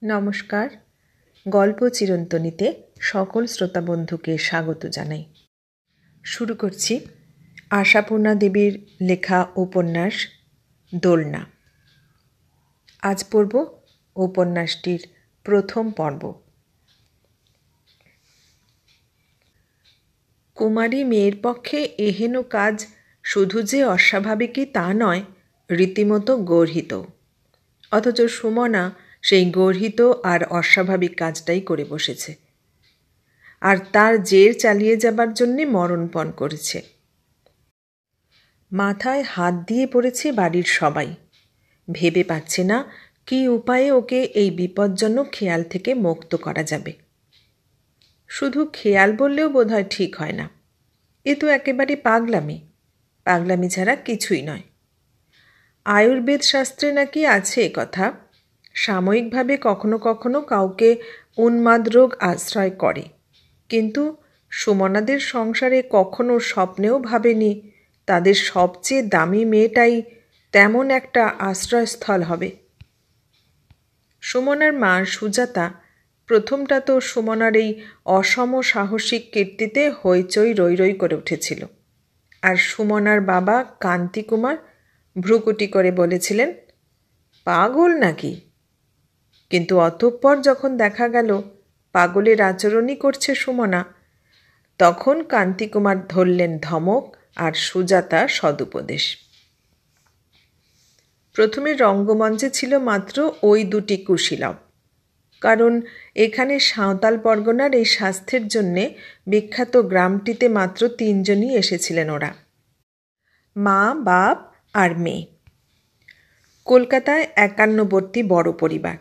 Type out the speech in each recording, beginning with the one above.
নমস্কার। গল্প চিরন্তনীতে সকল শ্রোতা বন্ধুকে স্বাগত জানাই। শুরু করছি আশাপূর্ণা দেবীর লেখা উপন্যাস দোলনা। আজ পড়ব উপন্যাসটির প্রথম পর্ব। কুমারী মেয়ের পক্ষে এহেন কাজ শুধু যে অস্বাভাবিকই তা নয়, রীতিমতো গর্হিত। অথচ সুমনা সেই গর্হিত আর অস্বাভাবিক কাজটাই করে বসেছে, আর তার জের চালিয়ে যাবার জন্যে মরণপণ করেছে। মাথায় হাত দিয়ে পড়েছে বাড়ির সবাই। ভেবে পাচ্ছে না কী উপায়ে ওকে এই বিপজ্জনক খেয়াল থেকে মুক্ত করা যাবে। শুধু খেয়াল বললেও বোধহয় ঠিক হয় না, এ তো একেবারে পাগলামি ছাড়া কিছুই নয়। আয়ুর্বেদ শাস্ত্রে নাকি আছে কথা, সাময়িকভাবে কখনো কখনো কাউকে উন্মাদ রোগ আশ্রয় করে, কিন্তু সুমনাদের সংসারে কখনো স্বপ্নেও ভাবেনি তাদের সবচেয়ে দামি মেয়েটাই তেমন একটা আশ্রয়স্থল হবে। সুমনার মা সুজাতা প্রথমটা তো সুমনার এই অসম সাহসিক কীর্তিতে হইচই রই করে উঠেছিল, আর সুমনার বাবা কান্তিকুমার ভ্রুকুটি করে বলেছিলেন, পাগল নাকি? কিন্তু অতঃপর যখন দেখা গেল পাগলের আচরণই করছে সুমনা, তখন কান্তিকুমার ধরলেন ধমক আর সুজাতা সদুপদেশ। প্রথমে রঙ্গমঞ্চে ছিল মাত্র ওই দুটি কুশীলব, কারণ এখানে সাঁওতাল পরগনার এই স্বাস্থ্যের জন্যে বিখ্যাত গ্রামটিতে মাত্র 3 জনই এসেছিলেন ওরা, মা, বাপ আর মেয়ে। কলকাতায় 51বর্তী বড় পরিবার,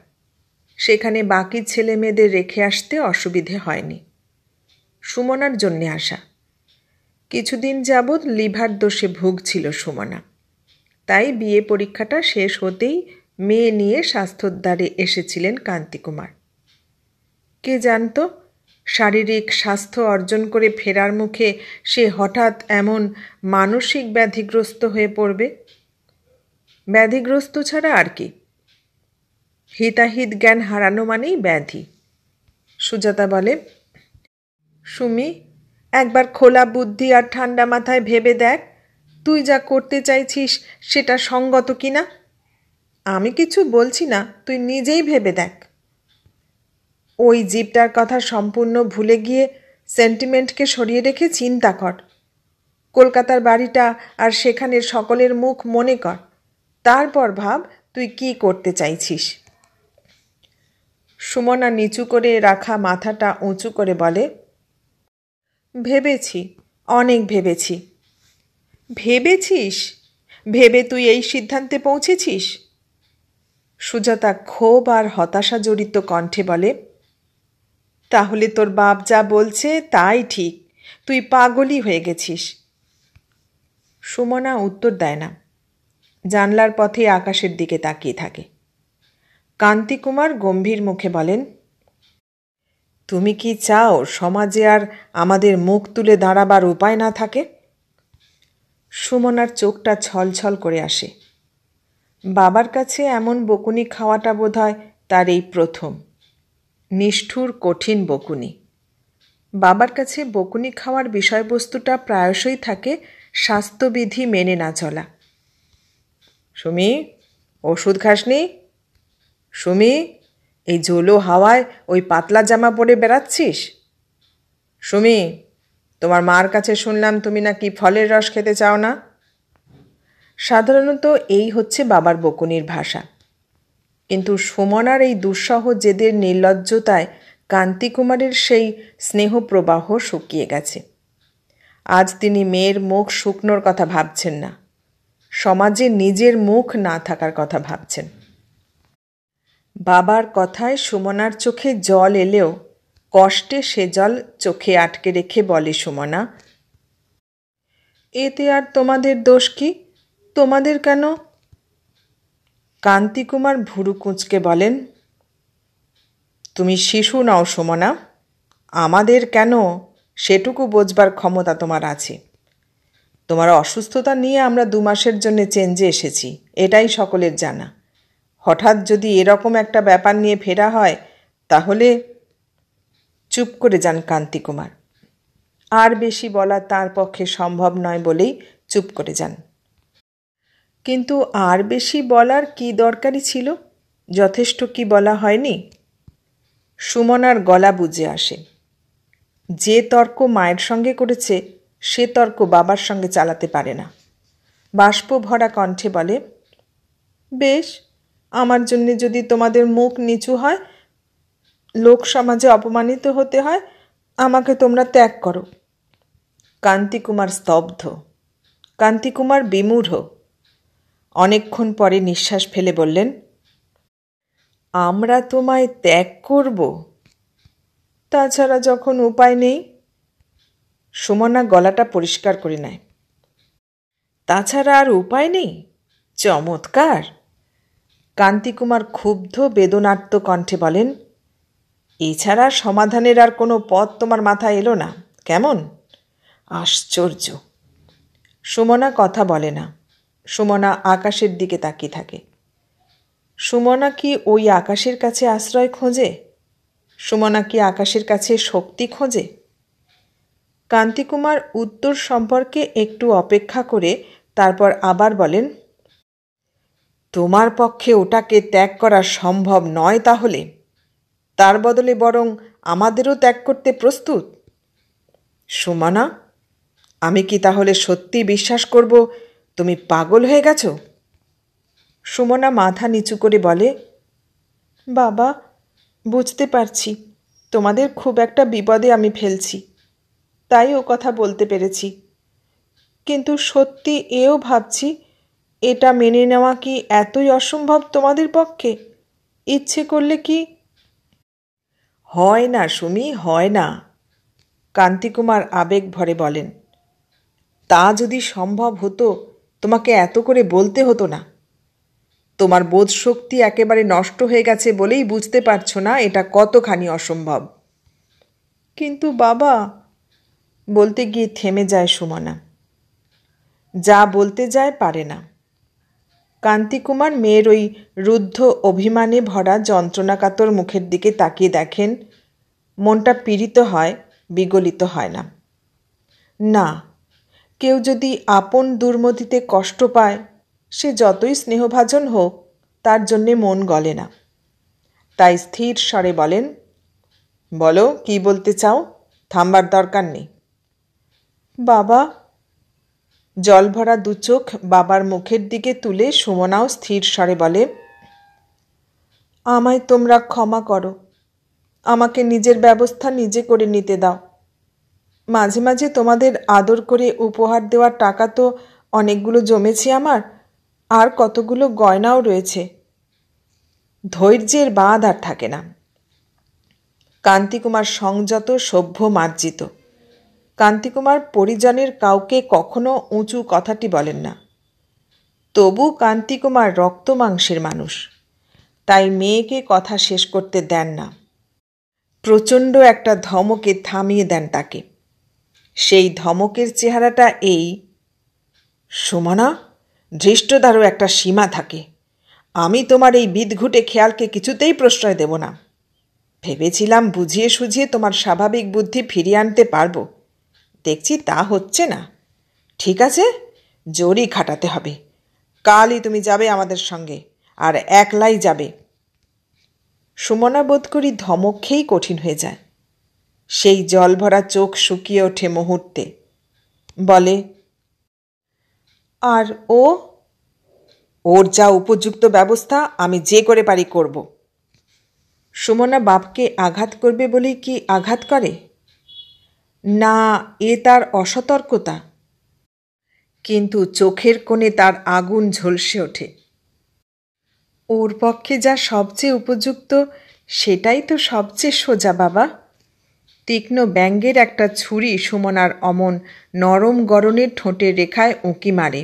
সেখানে বাকি ছেলে মেয়েদের রেখে আসতে অসুবিধে হয়নি। সুমনার জন্যে আসা। কিছুদিন যাবৎ লিভার দোষে ভুগছিল সুমনা, তাই বিয়ে পরীক্ষাটা শেষ হতেই মেয়ে নিয়ে স্বাস্থ্যোদ্ধারে এসেছিলেন কান্তিকুমার। কে জানত শারীরিক স্বাস্থ্য অর্জন করে ফেরার মুখে সে হঠাৎ এমন মানসিক ব্যাধিগ্রস্ত হয়ে পড়বে। ব্যাধিগ্রস্ত ছাড়া আর কি, হিতাহিত জ্ঞান হারানো মানেই ব্যাধি। সুজাতা বলে, সুমি, একবার খোলা বুদ্ধি আর ঠান্ডা মাথায় ভেবে দেখ তুই যা করতে চাইছিস সেটা সঙ্গত কিনা। আমি কিছু বলছি না, তুই নিজেই ভেবে দেখ। ওই জীবটার কথা সম্পূর্ণ ভুলে গিয়ে সেন্টিমেন্টকে সরিয়ে রেখে চিন্তা কর। কলকাতার বাড়িটা আর সেখানের সকলের মুখ মনে কর, তারপর ভাব তুই কি করতে চাইছিস। সুমনা নিচু করে রাখা মাথাটা উঁচু করে বলে, ভেবেছি, অনেক ভেবেছি। ভেবেছিস? ভেবে তুই এই সিদ্ধান্তে পৌঁছেছিস? সুজাতা ক্ষোভ আর হতাশা জড়িত কণ্ঠে বলে, তাহলে তোর বাপ যা বলছে তাই ঠিক, তুই পাগলই হয়ে গেছিস। সুমনা উত্তর দেয় না, জানলার পথে আকাশের দিকে তাকিয়ে থাকে। কান্তিকুমার গম্ভীর মুখে বলেন, তুমি কি চাও সমাজে আর আমাদের মুখ তুলে দাঁড়াবার উপায় না থাকে? সুমনার চোখটা ছলছল করে আসে। বাবার কাছে এমন বকুনি খাওয়াটা বোধহয় তার এই প্রথম। নিষ্ঠুর কঠিন বকুনি। বাবার কাছে বকুনি খাওয়ার বিষয়বস্তুটা প্রায়শই থাকে স্বাস্থ্যবিধি মেনে না চলা। সুমি, ওষুধ খাসনি? সুমি, এই ঝোলো হাওয়ায় ওই পাতলা জামা পরে বেড়াচ্ছিস? সুমি, তোমার মার কাছে শুনলাম তুমি নাকি ফলের রস খেতে চাও না। সাধারণত এই হচ্ছে বাবার বকুনির ভাষা, কিন্তু সুমনার এই দুঃসহ জেদের নির্লজ্জতায় কান্তিকুমারের সেই স্নেহপ্রবাহ শুকিয়ে গেছে। আজ তিনি মেয়ের মুখ শুকনোর কথা ভাবছেন না, সমাজে নিজের মুখ না থাকার কথা ভাবছেন। বাবার কথায় সুমনার চোখে জল এলেও কষ্টে সে জল চোখে আটকে রেখে বলে সুমনা, এতে আর তোমাদের দোষ কি? তোমাদের কেন? কান্তিকুমার ভুরু কুঁচকে বলেন, তুমি শিশু নও সুমনা, আমাদের কেন সেটুকু বোঝবার ক্ষমতা তোমার আছে। তোমার অসুস্থতা নিয়ে আমরা 2 মাসের জন্য চেঞ্জে এসেছি, এটাই সকলের জানা। হঠাৎ যদি এরকম একটা ব্যাপার নিয়ে ফেরা হয় তাহলে। চুপ করে যান কান্তিকুমার। আর বেশি বলা তার পক্ষে সম্ভব নয় বলেই চুপ করে যান। কিন্তু আর বেশি বলার কি দরকারই ছিল? যথেষ্ট কি বলা হয়নি? সুমনার গলা বুঝে আসে। যে তর্ক মায়ের সঙ্গে করেছে সে তর্ক বাবার সঙ্গে চালাতে পারে না। বাষ্প ভরা কণ্ঠে বলে, বেশ, আমার জন্যে যদি তোমাদের মুখ নিচু হয়, লোক সমাজে অপমানিত হতে হয়, আমাকে তোমরা ত্যাগ করো। কান্তিকুমার স্তব্ধ। কান্তিকুমার বিমূঢ়। অনেকক্ষণ পরে নিঃশ্বাস ফেলে বললেন, আমরা তোমায় ত্যাগ করব? তাছাড়া যখন উপায় নেই। সুমনা গলাটা পরিষ্কার করে নেয়। তাছাড়া আর উপায় নেই? চমৎকার। কান্তিকুমার ক্ষুব্ধ বেদনার্ত কণ্ঠে বলেন, এছাড়া সমাধানের আর কোনো পথ তোমার মাথায় এলো না, কেমন? আশ্চর্য। সুমনা কথা বলে না। সুমনা আকাশের দিকে তাকিয়ে থাকে। সুমনা কি ওই আকাশের কাছে আশ্রয় খোঁজে? সুমনা কি আকাশের কাছে শক্তি খোঁজে? কান্তিকুমার উত্তর সম্পর্কে একটু অপেক্ষা করে তারপর আবার বলেন, তোমার পক্ষে ওটাকে ত্যাগ করা সম্ভব নয় তাহলে? তার বদলে বরং আমাদেরও ত্যাগ করতে প্রস্তুত? সুমনা, আমি কি তাহলে সত্যি বিশ্বাস করব তুমি পাগল হয়ে গেছো? সুমনা মাথা নিচু করে বলে, বাবা, বুঝতে পারছি তোমাদের খুব একটা বিপদে আমি ফেলছি, তাই ও কথা বলতে পেরেছি। কিন্তু সত্যি এও ভাবছি, এটা মেনে নেওয়া কি এতই অসম্ভব তোমাদের পক্ষে? ইচ্ছে করলে কি? হয় না সুমি, হয় না। কান্তিকুমার আবেগ ভরে বলেন, তা যদি সম্ভব হতো তোমাকে এত করে বলতে হতো না। তোমার বোধশক্তি একেবারে নষ্ট হয়ে গেছে বলেই বুঝতে পারছো না এটা কতখানি অসম্ভব। কিন্তু বাবা, বলতে গিয়ে থেমে যায় সুমনা। যা বলতে যায় পারে না। কান্তিকুমার মেয়ের ওই রুদ্ধ অভিমানে ভরা যন্ত্রণাকাতর মুখের দিকে তাকিয়ে দেখেন, মনটা পীড়িত হয়, বিগলিত হয় না। না, কেউ যদি আপন দুর্মতিতে কষ্ট পায়, সে যতই স্নেহভাজন হোক, তার জন্যে মন গলে না। তাই স্থির স্বরে বলেন, বলো, কি বলতে চাও? থামবার দরকার নেই। বাবা। জলভরা দু চোখ বাবার মুখের দিকে তুলে সুমনাও স্থির স্বরে বলে, আমায় তোমরা ক্ষমা করো। আমাকে নিজের ব্যবস্থা নিজে করে নিতে দাও। মাঝে মাঝে তোমাদের আদর করে উপহার দেওয়ার টাকা তো অনেকগুলো জমেছে আমার, আর কতগুলো গয়নাও রয়েছে। ধৈর্যের বাঁধ আর থাকে না। কান্তিকুমার সংযত, সভ্য, মার্জিত। কান্তিকুমার পরিজনের কাউকে কখনো উঁচু কথাটি বলেন না। তবু কান্তিকুমার রক্ত মাংসের মানুষ, তাই মেয়েকে কথা শেষ করতে দেন না। প্রচণ্ড একটা ধমকে থামিয়ে দেন তাকে। সেই ধমকের চেহারাটা এই, সুমনা, ধৃষ্টতারও একটা সীমা থাকে। আমি তোমার এই বিদঘুটে খেয়ালকে কিছুতেই প্রশ্রয় দেব না। ভেবেছিলাম বুঝিয়ে সুঝিয়ে তোমার স্বাভাবিক বুদ্ধি ফিরিয়ে আনতে পারবো, দেখছি তা হচ্ছে না। ঠিক আছে, জোরই খাটাতে হবে। কালই তুমি যাবে আমাদের সঙ্গে, আর একলাই যাবে। সুমনা বোধ করি ধমক খেয়েই কঠিন হয়ে যায়। সেই জলভরা চোখ শুকিয়ে ওঠে মুহূর্তে। বলে, আর ওর যা উপযুক্ত ব্যবস্থা আমি যে করে পারি করব। সুমনা বাপকে আঘাত করবে বলেই কি আঘাত করে? না, এ তার অসতর্কতা। কিন্তু চোখের কোণে তার আগুন ঝলসে ওঠে। ওর পক্ষে যা সবচেয়ে উপযুক্ত সেটাই তো সবচেয়ে সোজা বাবা। তীক্ষ্ণ ব্যঙ্গের একটা ছুরি সুমনার অমন নরম গরনের ঠোঁটের রেখায় উঁকি মারে।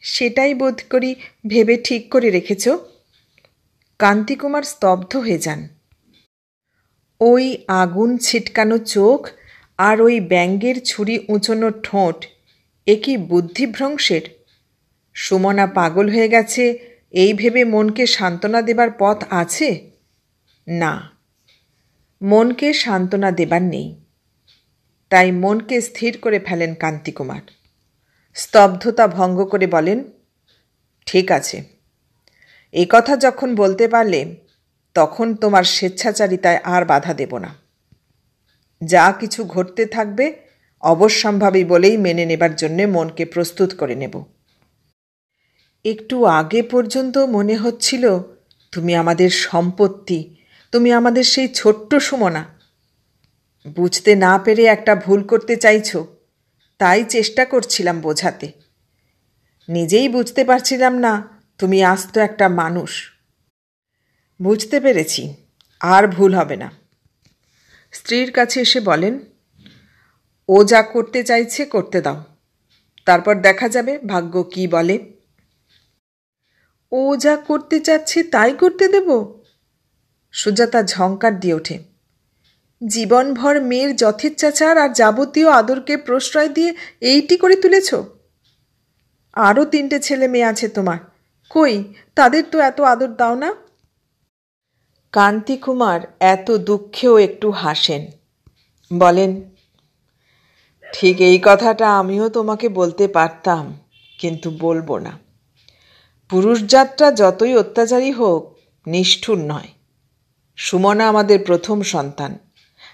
সেটাই বোধ করি ভেবে ঠিক করে রেখেছ? কান্তিকুমার স্তব্ধ হয়ে যান। ওই আগুন ছিটকানো চোখ আর ওই ব্যঙ্গের ছুরি উঁচোনো ঠোঁট, এ কি বুদ্ধিভ্রংশের? সুমনা পাগল হয়ে গেছে এই ভেবে মনকে সান্ত্বনা দেবার পথ আছে? না, মনকে সান্ত্বনা দেবার নেই। তাই মনকে স্থির করে ফেলেন কান্তিকুমার। স্তব্ধতা ভঙ্গ করে বলেন, ঠিক আছে, এ কথা যখন বলতে পারলে তখন তোমার স্বেচ্ছাচারিতায় আর বাধা দেব না। যা কিছু ঘটতে থাকবে অবশ্যম্ভাবী বলেই মেনে নেবার জন্যে মনকে প্রস্তুত করে নেব। একটু আগে পর্যন্ত মনে হচ্ছিল তুমি আমাদের সম্পত্তি, তুমি আমাদের সেই ছোট্ট সুমনা। বুঝতে না পেরে একটা ভুল করতে চাইছো, তাই চেষ্টা করছিলাম বোঝাতে। নিজেই বুঝতে পারছিলাম না তুমি আস্ত একটা মানুষ। বুঝতে পেরেছি, আর ভুল হবে না। স্ত্রীর কাছে এসে বলেন, ও যা করতে চাইছে করতে দাও, তারপর দেখা যাবে ভাগ্য কি বলে। ও যা করতে চাচ্ছে তাই করতে দেব? সুজাতা ঝঙ্কার দিয়ে ওঠে। জীবনভর মেয়ের যথেচ্ছাচার আর যাবতীয় আদরকে প্রশ্রয় দিয়ে এইটি করে তুলেছ? আরও 3টে ছেলে মেয়ে আছে তোমার, কই তাদের তো এত আদর দাও না? কান্তিকুমার এত দুঃখেও একটু হাসেন, বলেন, ঠিক এই কথাটা আমিও তোমাকে বলতে পারতাম, কিন্তু বলবো না। পুরুষজাতটা যতই অত্যাচারী হোক, নিষ্ঠুর নয়। সুমনা আমাদের প্রথম সন্তান,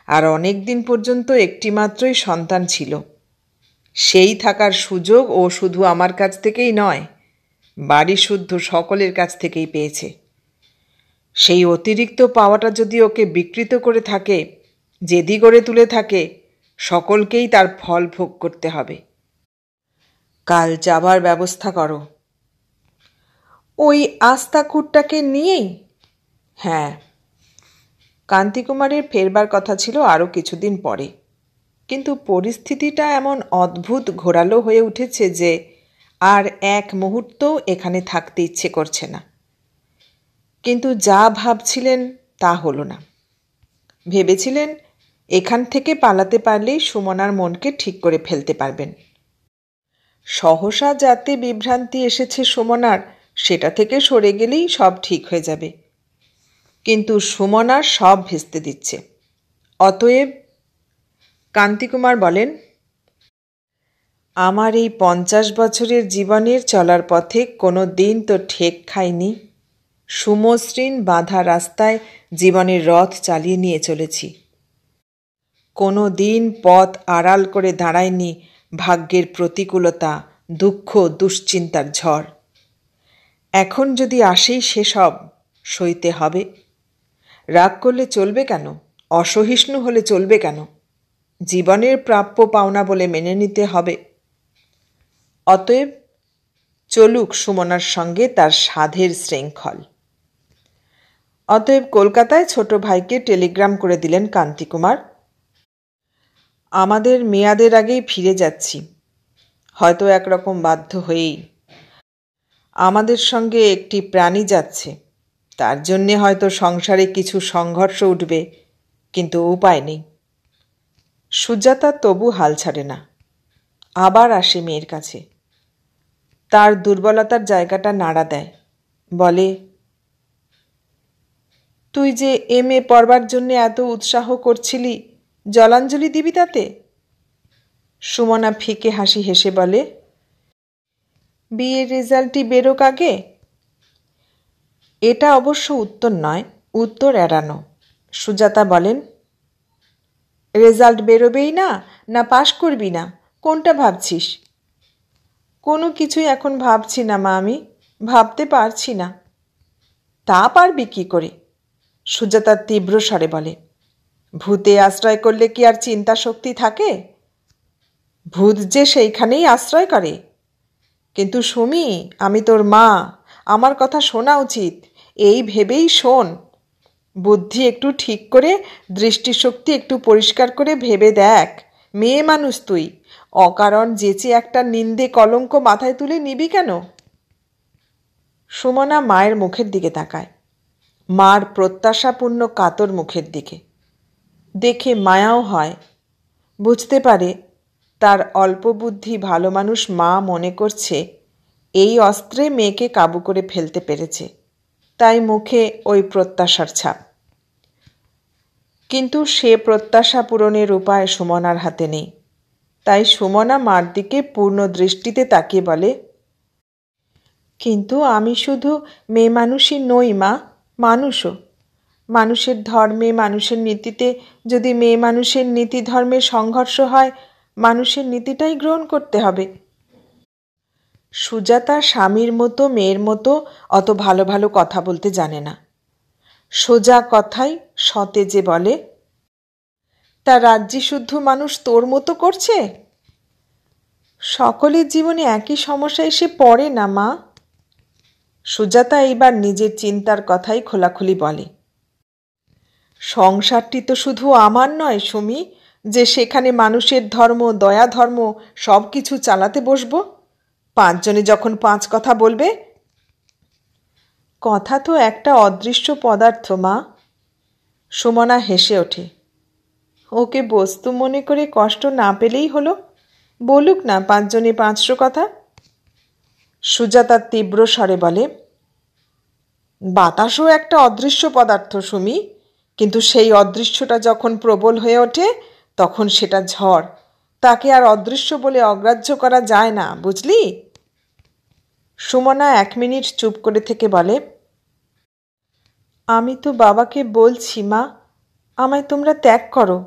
আর অনেক দিন পর্যন্ত একটিমাত্রই সন্তান ছিল। সেই থাকার সুযোগ ও শুধু আমার কাছ থেকেই নয়, বাড়ি শুদ্ধ সকলের কাছ থেকেই পেয়েছে। সেই অতিরিক্ত পাওয়াটা যদি ওকে বিকৃত করে থাকে, জেদি করে তুলে থাকে, সকলকেই তার ফল ভোগ করতে হবে। কাল যাবার ব্যবস্থা করো। ওই আস্তাকুরটাকে নিয়েই? হ্যাঁ। কান্তিকুমারের ফেরবার কথা ছিল আরও কিছুদিন পরে, কিন্তু পরিস্থিতিটা এমন অদ্ভুত ঘোরালো হয়ে উঠেছে যে আর এক মুহূর্তও এখানে থাকতে ইচ্ছে করছে না। কিন্তু যা ভাবছিলেন তা হলো না। ভেবেছিলেন এখান থেকে পালাতে পারলেই সুমনার মনকে ঠিক করে ফেলতে পারবেন। সহসা যাতে বিভ্রান্তি এসেছে সুমনার, সেটা থেকে সরে গেলেই সব ঠিক হয়ে যাবে। কিন্তু সুমনার সব ভেস্তে দিচ্ছে। অতএব কান্তিকুমার বলেন, আমার এই 50 বছরের জীবনের চলার পথে কোনো দিন তো ঠেক খাইনি। সুমসৃণ বাঁধা রাস্তায় জীবনের রথ চালিয়ে নিয়ে চলেছি। কোনো দিন পথ আড়াল করে দাঁড়ায়নি ভাগ্যের প্রতিকূলতা, দুঃখ, দুশ্চিন্তার ঝড়। এখন যদি আসেই সেসব সইতে হবে। রাগ করলে চলবে কেন? অসহিষ্ণু হলে চলবে কেন? জীবনের প্রাপ্য পাওনা বলে মেনে নিতে হবে। অতএব চলুক সুমনার সঙ্গে তার সাধের শৃঙ্খল। অতএব কলকাতায় ছোট ভাইকে টেলিগ্রাম করে দিলেন কান্তিকুমার, আমাদের মেয়াদের আগেই ফিরে যাচ্ছি, হয়তো একরকম বাধ্য হয়েই। আমাদের সঙ্গে একটি প্রাণী যাচ্ছে, তার জন্যে হয়তো সংসারে কিছু সংঘর্ষ উঠবে, কিন্তু উপায় নেই। সুজাতা তবু হাল ছাড়ে না, আবার আসে মেয়ের কাছে। তার দুর্বলতার জায়গাটা নাড়া দেয়, বলে, তুই যে MA পড়বার জন্যে এত উৎসাহ করছিলি, জলাঞ্জলি দিবি তাতে? সুমনা ফিকে হাসি হেসে বলে, বিয়ের রেজাল্টই বেরোক আগে। এটা অবশ্য উত্তর নয়, উত্তর এড়ানো। সুজাতা বলেন, রেজাল্ট বেরোবেই না, না পাশ করবি না, কোনটা ভাবছিস? কোনো কিছুই এখন ভাবছি না মা, আমি ভাবতে পারছি না। তা পারবি কি করে? সুজাতা তীব্র স্বরে বলে, ভূতে আশ্রয় করলে কি আর চিন্তা শক্তি থাকে? ভূত যে সেইখানেই আশ্রয় করে। কিন্তু সুমি, আমি তোর মা, আমার কথা শোনা উচিত, এই ভেবেই শোন। বুদ্ধি একটু ঠিক করে, দৃষ্টিশক্তি একটু পরিষ্কার করে ভেবে দেখ। মেয়ে মানুষ তুই, অকারণ যেচে একটা নিন্দে কলঙ্ক মাথায় তুলে নিবি কেন? সুমনা মায়ের মুখের দিকে তাকায়, মার প্রত্যাশাপূর্ণ কাতর মুখের দিকে। দেখে মায়াও হয়, বুঝতে পারে তার অল্প বুদ্ধি ভালো মানুষ মা মনে করছে এই অস্ত্রে মেয়েকে কাবু করে ফেলতে পেরেছে, তাই মুখে ওই প্রত্যাশার ছাপ। কিন্তু সে প্রত্যাশা পূরণের উপায় সুমনার হাতে নেই। তাই সুমনা মার দিকে পূর্ণ দৃষ্টিতে তাকিয়ে বলে, কিন্তু আমি শুধু মেয়ে মানুষই নই মা, মানুষও। মানুষের ধর্মে, মানুষের নীতিতে যদি মেয়ে মানুষের নীতি ধর্মের সংঘর্ষ হয়, মানুষের নীতিটাই গ্রহণ করতে হবে। সুজাতা স্বামীর মতো মেয়ের মতো অত ভালো ভালো কথা বলতে জানে না। সোজা কথাই সতেজে বলে, তা রাজ্যে শুদ্ধ মানুষ তোর মতো করছে? সকলের জীবনে একই সমস্যা এসে পড়ে না মা। সুজাতা এইবার নিজের চিন্তার কথাই খোলাখুলি বলে। সংসারটি তো শুধু আমার নয় সুমি, যে সেখানে মানুষের ধর্ম, দয়া ধর্ম সব কিছু চালাতে বসবো। 5 জনে যখন 5 কথা বলবে। কথা তো একটা অদৃশ্য পদার্থ মা। সুমনা হেসে ওঠে। ওকে বস্তু মনে করে কষ্ট না পেলেই হলো, বলুক না 5 জনে 500 কথা। সুজাতা তীব্র স্বরে বলে, বাতাসও একটা অদৃশ্য পদার্থ সুমি, কিন্তু সেই অদৃশ্যটা যখন প্রবল হয়ে ওঠে তখন সেটা ঝড়। তাকে আর অদৃশ্য বলে অগ্রাহ্য করা যায় না, বুঝলি? সুমনা 1 মিনিট চুপ করে থেকে বলে, আমি তো বাবাকে বলছি মা, আমায় তোমরা ত্যাগ করো।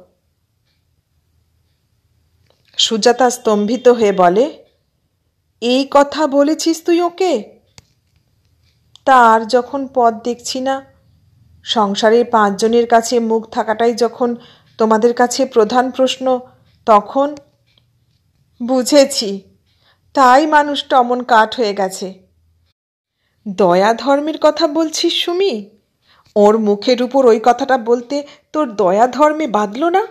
সুজাতা স্তম্ভিত হয়ে বলে, এই কথা বলেছিস তুই ওকে? তার যখন পথ দেখছি না, সংসারের 5 জনের কাছে মুখ থাকাটাই যখন তোমাদের কাছে প্রধান প্রশ্ন, তখন বুঝেছি, তাই মানুষটা অমন কাঠ হয়ে গেছে। দয়া ধর্মের কথা বলছিস সুমি? ওর মুখের উপর ওই কথাটা বলতে তোর দয়া ধর্মে বাঁধল না?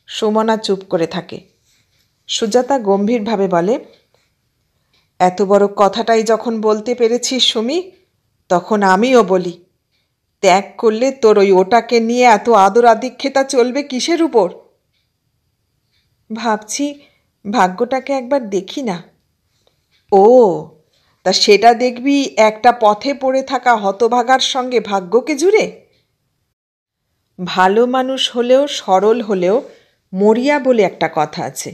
সুমনা চুপ করে থাকে। সুজাতা গম্ভীরভাবে বলে, এত বড় কথাটাই যখন বলতে পেরেছিস সুমি, তখন আমিও বলি, ত্যাগ করলে তোর ওটাকে নিয়ে এত আদর আদিক্ষেতা চলবে কিসের উপর? ভাবছি ভাগ্যটাকে একবার দেখি না। ও, তা সেটা দেখবি একটা পথে পড়ে থাকা হতভাগার সঙ্গে ভাগ্যকে জুড়ে? ভালো মানুষ হলেও, সরল হলেও মরিয়া বলে একটা কথা আছে।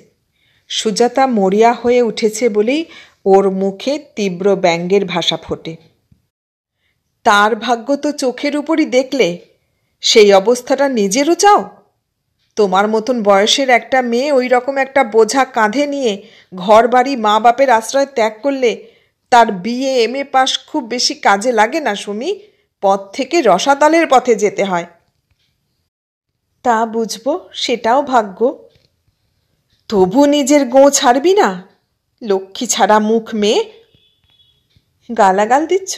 সুজাতা মরিয়া হয়ে উঠেছে বলেই ওর মুখে তীব্র ব্যঙ্গের ভাষা ফোটে। তার ভাগ্য তো চোখের উপরই দেখলে, সেই অবস্থাটা নিজেরও চাও? তোমার মতন বয়সের একটা মেয়ে ওই রকম একটা বোঝা কাঁধে নিয়ে ঘর বাড়ি মা বাপের আশ্রয় ত্যাগ করলে তার বিএ MA পাস খুব বেশি কাজে লাগে না সুমি। পথ থেকে রসাতলের পথে যেতে হয়। তা বুঝবো, সেটাও ভাগ্য। তবু নিজের গো ছাড়বি না? লক্ষ্মী ছাড়া মুখ মেয়ে। গালাগাল দিচ্ছ?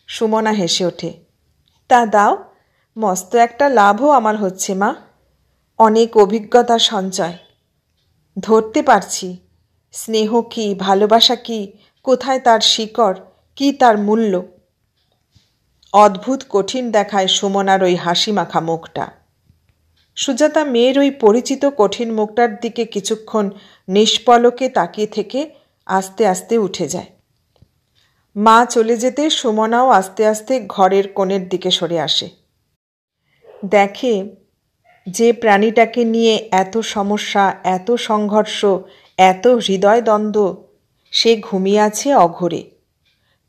সুমনা হেসে ওঠে। তা দাও, মস্ত একটা লাভও আমার হচ্ছে মা। অনেক অভিজ্ঞতা সঞ্চয়। ধরতে পারছি স্নেহ কি, ভালোবাসা কি, কোথায় তার শিকড়, কি তার মূল্য। অদ্ভুত কঠিন দেখায় সুমনার ওই হাসি মাখা মুখটা। সুজাতা মেয়ের ওই পরিচিত কঠিন মুখটার দিকে কিছুক্ষণ নিষ্পলকে তাকিয়ে থেকে আস্তে আস্তে উঠে যায়। মা চলে যেতে সুমনাও আস্তে আস্তে ঘরের কোণের দিকে সরে আসে। দেখে যে প্রাণীটাকে নিয়ে এত সমস্যা, এত সংঘর্ষ, এত হৃদয়দ্বন্দ্ব, সে ঘুমিয়ে আছে অঘরে।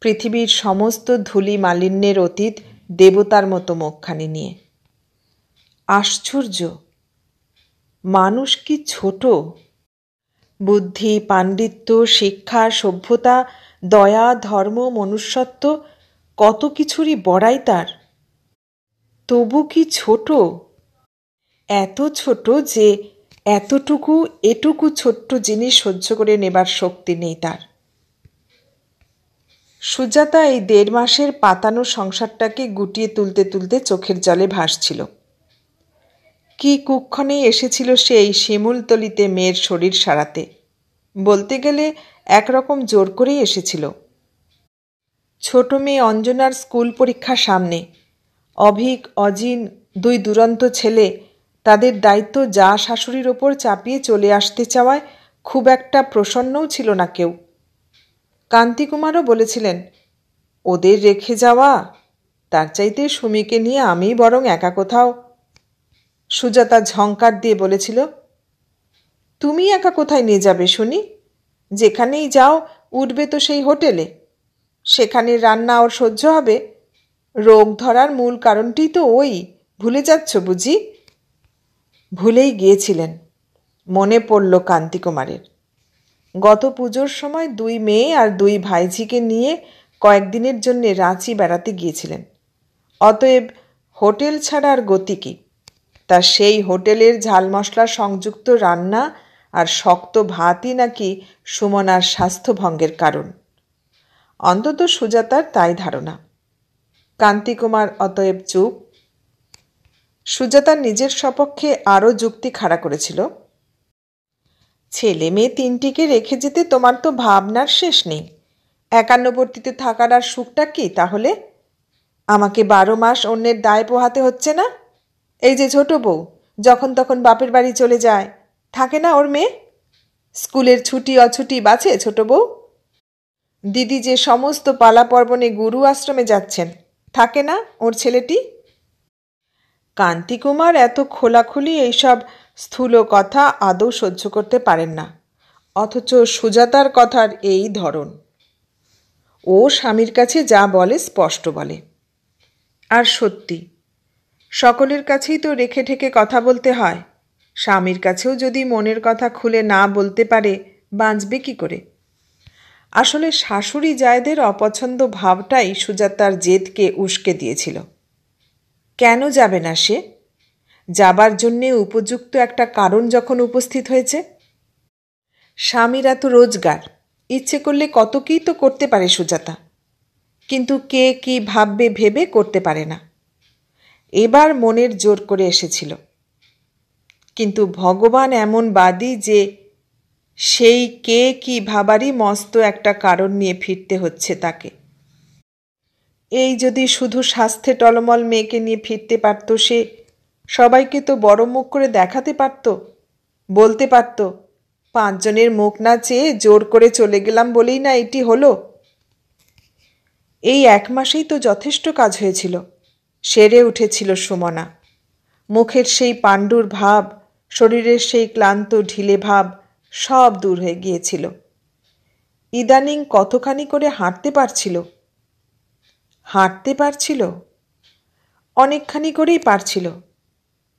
পৃথিবীর সমস্ত ধূলি মালিন্যের অতীত দেবতার মতো মুখখানি নিয়ে। আশ্চর্য, মানুষ কি ছোট! বুদ্ধি, পাণ্ডিত্য, শিক্ষা, সভ্যতা, দয়া, ধর্ম, মনুষ্যত্ব কত কিছুরই বড়াই তার। তবু কি ছোট! এত ছোট যে এটুকু ছোট্ট জিনিস সহ্য করে নেবার শক্তি নেই তার। সুজাতা এই 1.5 মাসের পাতানো সংসারটাকে গুটিয়ে তুলতে তুলতে চোখের জলে ভাসছিল। কি কুক্ষণেই এসেছিল সেই শিমুলতলিতে মেয়ের শরীর সারাতে। বলতে গেলে একরকম জোর করেই এসেছিল। ছোট মেয়ে অঞ্জনার স্কুল পরীক্ষা সামনে। অভিক, অজিন, 2 দুরন্ত ছেলে, তাদের দায়িত্ব যা শাশুড়ির ওপর চাপিয়ে চলে আসতে চাওয়ায় খুব একটা প্রসন্নও ছিল না কেউ। কান্তিকুমারও বলেছিলেন, ওদের রেখে যাওয়া, তার চাইতে সুমিকে নিয়ে আমি বরং একা কোথাও। সুজাতা ঝংকার দিয়ে বলেছিল, তুমি একা কোথায় নিয়ে যাবে শুনি? যেখানেই যাও উঠবে তো সেই হোটেলে। সেখানে রান্না ওর সহ্য হবে? রোগ ধরার মূল কারণটি তো ওই, ভুলে যাচ্ছ বুঝি? ভুলেই গিয়েছিলেন। মনে পড়ল কান্তিকুমারের। গত পুজোর সময় 2 মেয়ে আর 2 ভাইঝিকে নিয়ে কয়েকদিনের জন্যে রাঁচি বেড়াতে গিয়েছিলেন। অতএব হোটেল ছাড়া আর গতি কি? তা সেই হোটেলের ঝাল মশলা সংযুক্ত রান্না আর শক্ত ভাতই নাকি সুমনার স্বাস্থ্যভঙ্গের কারণ। অন্তত সুজাতার তাই ধারণা। কান্তিকুমার অতএব চুপ। সুজাতার নিজের সপক্ষে আরও যুক্তি খাড়া করেছিল, ছেলে মেয়ে 3টিকে রেখে যেতে তোমার তো ভাবনার শেষ নেই। একান্নবর্তীতে থাকার আর সুখটা কি তাহলে? আমাকে 12 মাস অন্যের দায় পোহাতে হচ্ছে না? এই যে ছোট বউ যখন তখন বাপের বাড়ি চলে যায়, থাকে না ওর মেয়ে? স্কুলের ছুটি অছুটি বাঁচে ছোট বউ? দিদি যে সমস্ত পালা পর্বণে গুরু আশ্রমে যাচ্ছেন, থাকে না ওর ছেলেটি? কান্তিকুমার এত খোলাখুলি এইসব স্থূল কথা আদৌ সহ্য করতে পারেন না। অথচ সুজাতার কথার এই ধরন। ও স্বামীর কাছে যা বলে স্পষ্ট বলে। আর সত্যি, সকলের কাছেই তো রেখে ঠেকে কথা বলতে হয়। স্বামীর কাছেও যদি মনের কথা খুলে না বলতে পারে, বাঁচবে কি করে? আসলে শাশুড়ি জায়েদের অপছন্দ ভাবটাই সুজাতার জেদকে উস্কে দিয়েছিল। কেন যাবে না সে? যাবার জন্যে উপযুক্ত একটা কারণ যখন উপস্থিত হয়েছে। স্বামীরা তো রোজগার, ইচ্ছে করলে কত কী তো করতে পারে সুজাতা, কিন্তু কে কি ভাববে ভেবে করতে পারে না। এবার মনের জোর করে এসেছিল, কিন্তু ভগবান এমন বাদী যে সেই কে কি ভাবারই মস্ত একটা কারণ নিয়ে ফিরতে হচ্ছে তাকে। এই যদি শুধু স্বাস্থ্যে টলমল মেয়েকে নিয়ে ফিরতে পারত সে, সবাইকে তো বড় মুখ করে দেখাতে পারত, বলতে পারত, 5 জনের মুখ না চেয়ে জোর করে চলে গেলাম বলেই না এটি হলো। এই 1 মাসেই তো যথেষ্ট কাজ হয়েছিল। সেরে উঠেছিল সুমনা। মুখের সেই পাণ্ডুর ভাব, শরীরের সেই ক্লান্ত ঢিলে ভাব সব দূর হয়ে গিয়েছিল। ইদানিং কতখানি করে হাঁটতে পারছিল। অনেকখানি করেই পারছিল।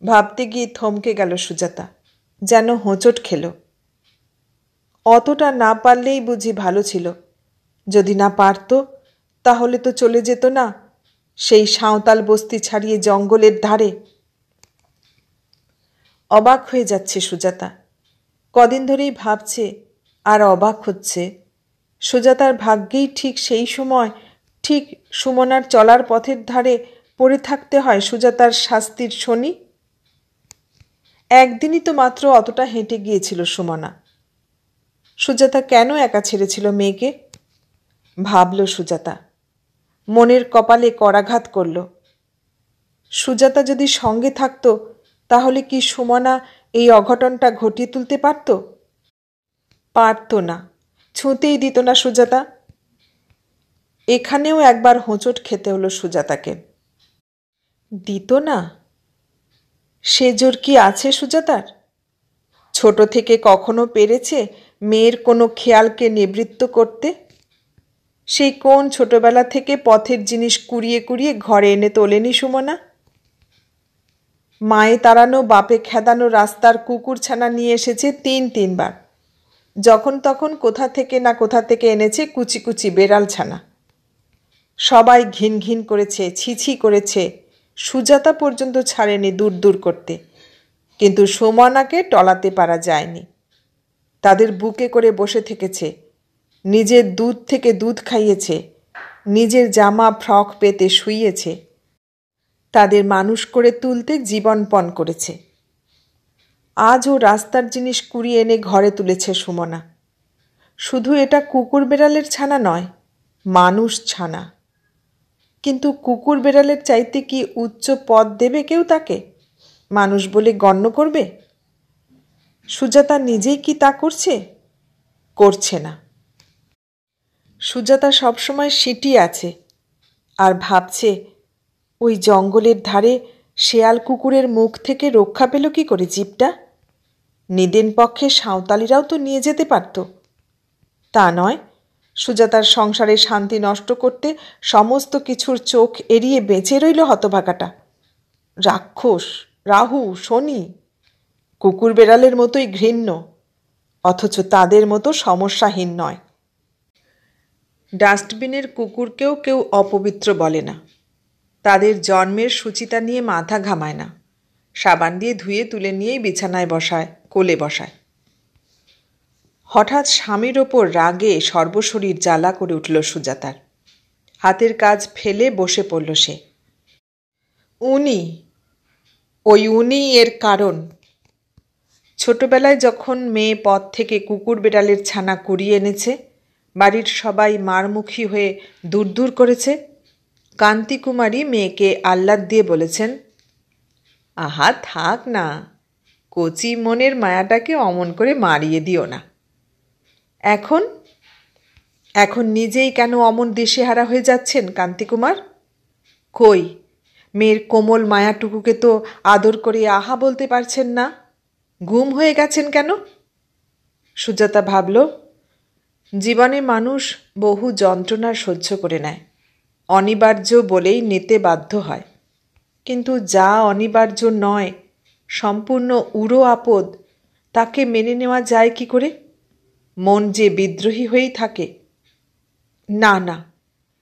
ভাবতে গিয়ে থমকে গেল সুজাতা, যেন হোঁচট খেল। অতটা না পারলেই বুঝি ভালো ছিল। যদি না পারত তাহলে তো চলে যেত না সেই সাঁওতাল বস্তি ছাড়িয়ে জঙ্গলের ধারে। অবাক হয়ে যাচ্ছে সুজাতা। কদিন ধরেই ভাবছে আর অবাক হচ্ছে। সুজাতার ভাগ্যেই ঠিক সেই সময়, ঠিক সুমনার চলার পথের ধারে পড়ে থাকতে হয় সুজাতার শাস্তির শনি। একদিনই তো মাত্র অতটা হেঁটে গিয়েছিল সুমনা। সুজাতা কেন একা ছেড়েছিল মেয়েকে? ভাবল সুজাতা। মনের কপালে করাঘাত করল। সুজাতা যদি সঙ্গে থাকত তাহলে কি সুমনা এই অঘটনটা ঘটিয়ে তুলতে পারত? পারত না, ছুঁতেই দিত না সুজাতা। এখানেও একবার হোঁচট খেতে হলো সুজাতাকে। দিত না? সে জোর কি আছে সুজাতার? ছোট থেকে কখনো পেরেছে মেয়ের কোনো খেয়ালকে নিবৃত্ত করতে? সেই কোন ছোটবেলা থেকে পথের জিনিস কুড়িয়ে কুড়িয়ে ঘরে এনে তোলেনি সুমনা? মায়ে তাড়ানো বাপে খেদানো রাস্তার কুকুরছানা নিয়ে এসেছে 3 বার। যখন তখন কোথা থেকে না কোথা থেকে এনেছে কুচি কুচি বেড়াল ছানা। সবাই ঘিন ঘিন করেছে, ছিছি করেছে, সুজাতা পর্যন্ত ছাড়েনি দূর দূর করতে, কিন্তু সুমনাকে টলাতে পারা যায়নি। তাদের বুকে করে বসে থেকেছে, নিজের দুধ থেকে দুধ খাইয়েছে, নিজের জামা ফ্রক পেতে শুইয়েছে, তাদের মানুষ করে তুলতে জীবনপণ করেছে। আজও রাস্তার জিনিস কুড়িয়ে এনে ঘরে তুলেছে সুমনা। শুধু এটা কুকুর বেড়ালের ছানা নয়, মানুষ ছানা। কিন্তু কুকুর বেড়ালের চাইতে কি উচ্চ পদ দেবে কেউ তাকে? মানুষ বলে গণ্য করবে? সুজাতা নিজেই কি তা করছে? করছে না। সুজাতা সবসময় সিঁটিয়ে আছে আর ভাবছে ওই জঙ্গলের ধারে শেয়াল কুকুরের মুখ থেকে রক্ষা পেল কি করে জীবটা? নিদেন পক্ষে সাঁওতালিরাও তো নিয়ে যেতে পারত। তা নয়, সুজাতার সংসারে শান্তি নষ্ট করতে সমস্ত কিছুর চোখ এড়িয়ে বেঁচে রইল হতভাগাটা। রাক্ষস, রাহু, শনি, কুকুর বেড়ালের মতোই ঘৃণ্য, অথচ তাদের মতো সমস্যাহীন নয়। ডাস্টবিনের কুকুরকেও কেউ অপবিত্র বলে না, তাদের জন্মের সুচিতা নিয়ে মাথা ঘামায় না, সাবান দিয়ে ধুয়ে তুলে নিয়েই বিছানায় বসায়, কোলে বসায়। হঠাৎ স্বামীর ওপর রাগে সর্বশরীর জ্বালা করে উঠল সুজাতার। হাতের কাজ ফেলে বসে পড়ল সে। উনি এর কারণ। ছোটবেলায় যখন মেয়ে পথ থেকে কুকুর বেড়ালের ছানা কুড়িয়ে এনেছে, বাড়ির সবাই মারমুখী হয়ে দূর দূর করেছে, কান্তিকুমারী মেয়েকে আহ্লাদ দিয়ে বলেছেন, আহা থাক না, কচি মনের মায়াটাকে অমন করে মারিয়ে দিও না। এখন নিজেই কেন অমন দিশেহারা হয়ে যাচ্ছেন কান্তিকুমার? কই, মেয়ের কোমল মায়াটুকুকে তো আদর করে আহা বলতে পারছেন না, গুম হয়ে গেছেন কেন? সুজাতা ভাবল, জীবনে মানুষ বহু যন্ত্রণা সহ্য করে নেয়, অনিবার্য বলেই নিতে বাধ্য হয়। কিন্তু যা অনিবার্য নয়, সম্পূর্ণ উড়ো আপদ, তাকে মেনে নেওয়া যায় কি করে? মন যে বিদ্রোহী হয়েই থাকে। না,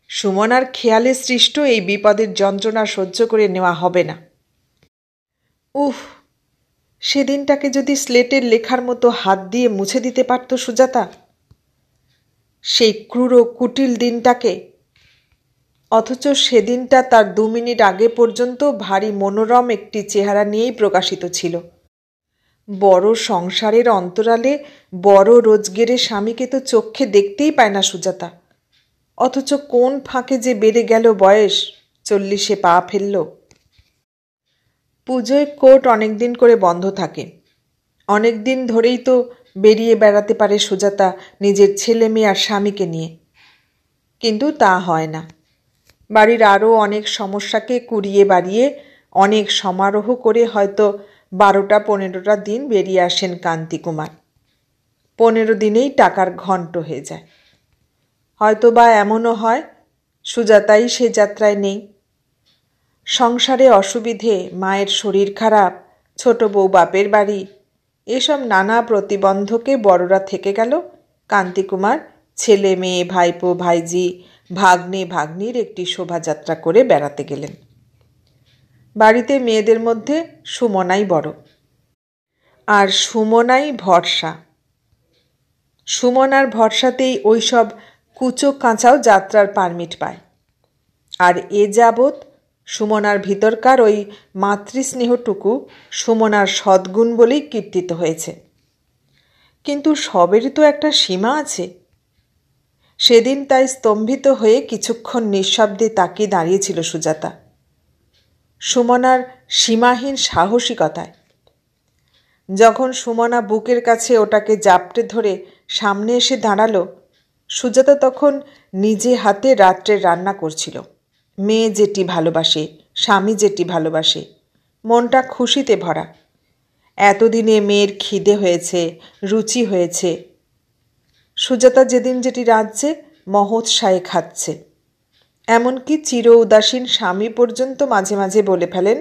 সুমনার খেয়ালে সৃষ্ট এই বিপদের যন্ত্রণা সহ্য করে নেওয়া হবে না। সেদিনটাকে যদি স্লেটের লেখার মতো হাত দিয়ে মুছে দিতে পারত সুজাতা, সেই ক্রূর কুটিল দিনটাকে। অথচ সেদিনটা তার 2 মিনিট আগে পর্যন্ত ভারী মনোরম একটি চেহারা নিয়েই প্রকাশিত ছিল। বড় সংসারের অন্তরালে বড় রোজগেরে স্বামীকে তো চোখে দেখতেই পায় না সুজাতা। অথচ কোন ফাঁকে যে বেড়ে গেল বয়স, 40-এ পা ফেলল। পুজোয় কোর্ট অনেক দিন করে বন্ধ থাকে। অনেক দিন ধরেই তো বেরিয়ে বেড়াতে পারে সুজাতা নিজের ছেলে মেয়ে আর স্বামীকে নিয়ে, কিন্তু তা হয় না। বাড়ির আরও অনেক সমস্যাকে কুড়িয়ে বাড়িয়ে অনেক সমারোহ করে হয়তো 12-15টা দিন বেরিয়ে আসেন কান্তিকুমার। 15 দিনেই টাকার ঘণ্ট হয়ে যায়। হয়তো বা এমনও হয় সুজাতাই সে যাত্রায় নেই। সংসারে অসুবিধে, মায়ের শরীর খারাপ, ছোট বউ বাপের বাড়ি, এসব নানা প্রতিবন্ধকে বড়রা থেকে গেল, কান্তিকুমার ছেলে মেয়ে, ভাইপো ভাইজি, ভাগ্নে ভাগ্নির একটি শোভাযাত্রা করে বেড়াতে গেলেন। বাড়িতে মেয়েদের মধ্যে সুমনাই বড়, আর সুমনাই ভরসা। সুমনার ভরসাতেই ওই সব কুচো কাঁচাও যাত্রার পারমিট পায়। আর এ যাবৎ সুমনার ভিতরকার ওই মাতৃস্নেহটুকু সুমনার সদ্গুণ বলেই কীর্তিত হয়েছে। কিন্তু সবেরই তো একটা সীমা আছে। সেদিন তাই স্তম্ভিত হয়ে কিছুক্ষণ নিঃশব্দে তাকিয়ে দাঁড়িয়েছিল সুজাতা, সুমনার সীমাহীন সাহসিকতায়। যখন সুমনা বুকের কাছে ওটাকে জাপটে ধরে সামনে এসে দাঁড়ালো, সুজাতা তখন নিজে হাতে রাত্রে রান্না করছিল। মেয়ে যেটি ভালোবাসে, স্বামী যেটি ভালোবাসে, মনটা খুশিতে ভরা। এতদিনে মেয়ের খিদে হয়েছে, রুচি হয়েছে। সুজাতা যেদিন যেটি রাঁধছে মহোৎসাহে খাচ্ছে। এমনকি চির উদাসীন স্বামী পর্যন্ত মাঝে মাঝে বলে ফেলেন,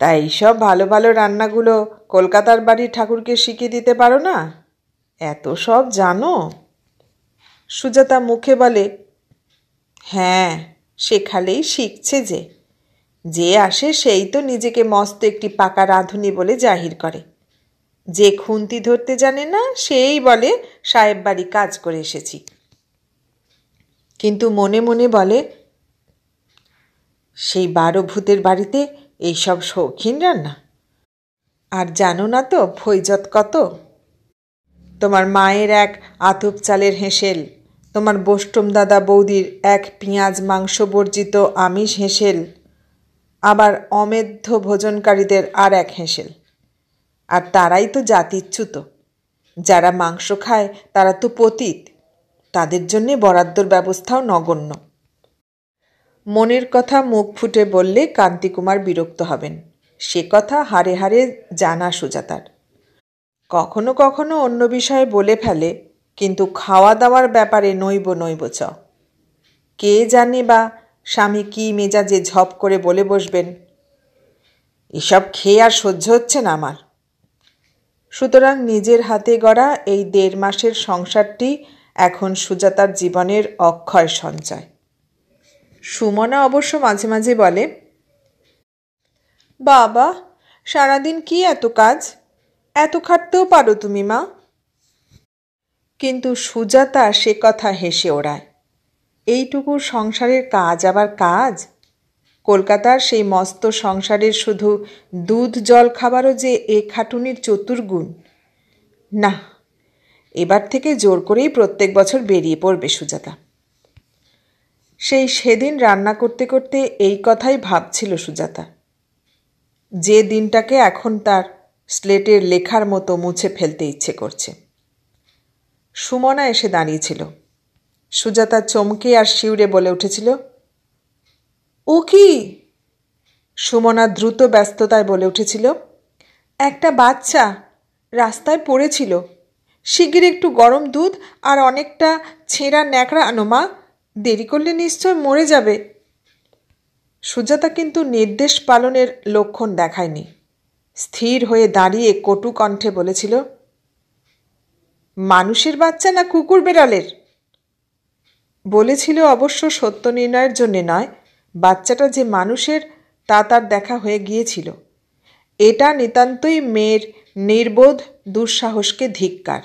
তাই সব ভালো ভালো রান্নাগুলো কলকাতার বাড়ির ঠাকুরকে শিখিয়ে দিতে পারো না? এত সব জানো? সুজাতা মুখে বলে, হ্যাঁ, শেখালেই শিখছে। যে আসে সেই তো নিজেকে মস্ত একটি পাকা রাঁধুনি বলে জাহির করে। যে খুন্তি ধরতে জানে না সেই বলে সাহেব বাড়ি কাজ করে এসেছি। কিন্তু মনে মনে বলে, সেই 12 ভূতের বাড়িতে এইসব শৌখিন রান্না। আর জানো না তো ফৈজত কত? তোমার মায়ের এক আতপ চালের হেঁসেল, তোমার বোষ্টম দাদা বৌদির এক পেঁয়াজ মাংস বর্জিত আমিষ হেঁসেল, আবার অমেধ্য ভোজনকারীদের আর এক হেঁসেল। আর তারাই তো জাতিচ্যুত। যারা মাংস খায় তারা তো পতিত। তাদের জন্যে বরাদ্দর ব্যবস্থাও নগণ্য। মনের কথা মুখ ফুটে বললে কান্তিকুমার বিরক্ত হবেন, সে কথা হাড়ে হাড়ে জানা সুজাতার। কখনো কখনো অন্য বিষয়ে বলে ফেলে, কিন্তু খাওয়া দাওয়ার ব্যাপারে নইব চ। কে জানে বা স্বামী কি মেজাজে ঝপ করে বলে বসবেন, এসব খেয়ে আর সহ্য হচ্ছে না আমার। সুতরাং নিজের হাতে গড়া এই 1.5 মাসের সংসারটি এখন সুজাতার জীবনের অক্ষয় সঞ্চয়। সুমনা অবশ্য মাঝে মাঝে বলে, বাবা সারাদিন কি এত কাজ, এত খাটতেও পারো তুমি মা? কিন্তু সুজাতা সে কথা হেসে ওড়ায়। এইটুকু সংসারের কাজ আবার কাজ? কলকাতার সেই মস্ত সংসারের শুধু দুধ জল খাবারও যে এ খাটুনির চতুর্গুণ। না, এবার থেকে জোর করেই প্রত্যেক বছর বেরিয়ে পড়বে সুজাতা। সেদিন রান্না করতে করতে এই কথাই ভাবছিল সুজাতা, যে দিনটাকে এখন তার স্লেটের লেখার মতো মুছে ফেলতে ইচ্ছে করছে। সুমনা এসে দাঁড়িয়েছিল। সুজাতা চমকে আর শিউরে বলে উঠেছিল, ও কি? সুমনা দ্রুত ব্যস্ততায় বলে উঠেছিল, একটা বাচ্চা রাস্তায় পড়েছিল, শিগগির একটু গরম দুধ আর অনেকটা ছেঁড়া ন্যাকড়া আনো মা, দেরি করলে নিশ্চয় মরে যাবে। সুজাতা কিন্তু নির্দেশ পালনের লক্ষণ দেখায়নি। স্থির হয়ে দাঁড়িয়ে কটু কণ্ঠে বলেছিল, মানুষের বাচ্চা না কুকুর বেড়ালের? বলেছিল অবশ্য সত্য নির্ণয়ের জন্যে নয়, বাচ্চাটা যে মানুষের তা তার দেখা হয়ে গিয়েছিল। এটা নিতান্তই মেয়ের নির্বোধ দুঃসাহসকে ধিক্কার।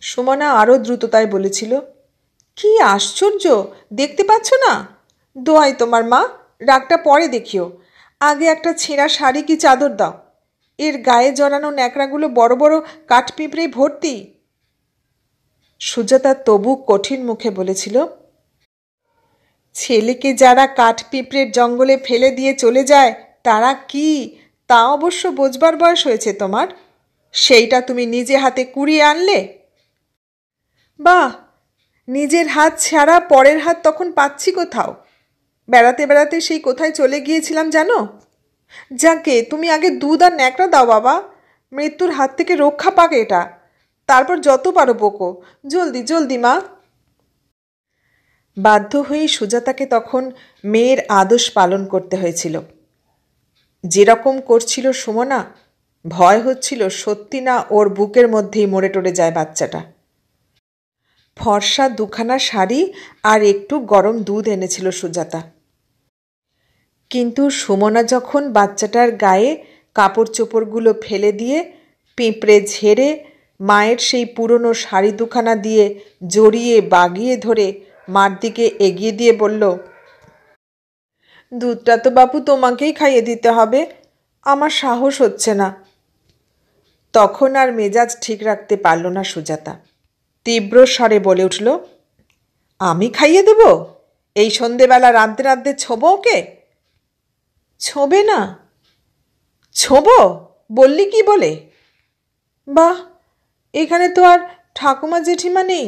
সুমনা আরও দ্রুততায় বলেছিল, কি আশ্চর্য, দেখতে পাচ্ছ না? দোহাই তোমার মা, রাগটা পরে দেখিও, আগে একটা ছেঁড়া শাড়ি কি চাদর দাও, এর গায়ে জড়ানো ন্যাকড়াগুলো বড় বড় কাঠপিঁপড়ে ভর্তি। সুজাতা তবু কঠিন মুখে বলেছিল, ছেলেকে যারা কাঠপিঁপড়ের জঙ্গলে ফেলে দিয়ে চলে যায় তারা কি, তা অবশ্য বোঝবার বয়স হয়েছে তোমার, সেইটা তুমি নিজে হাতে কুড়িয়ে আনলে। বাহ, নিজের হাত ছাড়া পরের হাত তখন পাচ্ছি কোথাও? বেড়াতে বেড়াতে সেই কোথায় চলে গিয়েছিলাম জানো? যাকে তুমি আগে দুধ আর ন্যাকড়া দাও বাবা, মৃত্যুর হাত থেকে রক্ষা পাক এটা, তারপর যত পারো বকো, জলদি জলদি মা। বাধ্য হয়েই সুজাতাকে তখন মেয়ের আদেশ পালন করতে হয়েছিল। যেরকম করছিল সুমনা, ভয় হচ্ছিল সত্যি না ওর বুকের মধ্যেই মরে টরে যায় বাচ্চাটা। ফর্সা 2খানা শাড়ি আর একটু গরম দুধ এনেছিল সুজাতা। কিন্তু সুমনা যখন বাচ্চাটার গায়ে কাপড় চোপড়গুলো ফেলে দিয়ে পিঁপড়ে ঝেড়ে মায়ের সেই পুরনো শাড়ি 2খানা দিয়ে জড়িয়ে বাগিয়ে ধরে মার দিকে এগিয়ে দিয়ে বলল, দুধটা তো বাপু তোমাকেই খাইয়ে দিতে হবে, আমার সাহস হচ্ছে না। তখন আর মেজাজ ঠিক রাখতে পারল না সুজাতা, তীব্র স্বরে বলে উঠল, আমি খাইয়ে দেব? এই সন্ধেবেলা রাঁধতে রাঁধতে ছোবো ওকে? ছোবে না? ছোবো বললি কি বলে? বাহ, এখানে তো আর ঠাকুমা জেঠিমা নেই।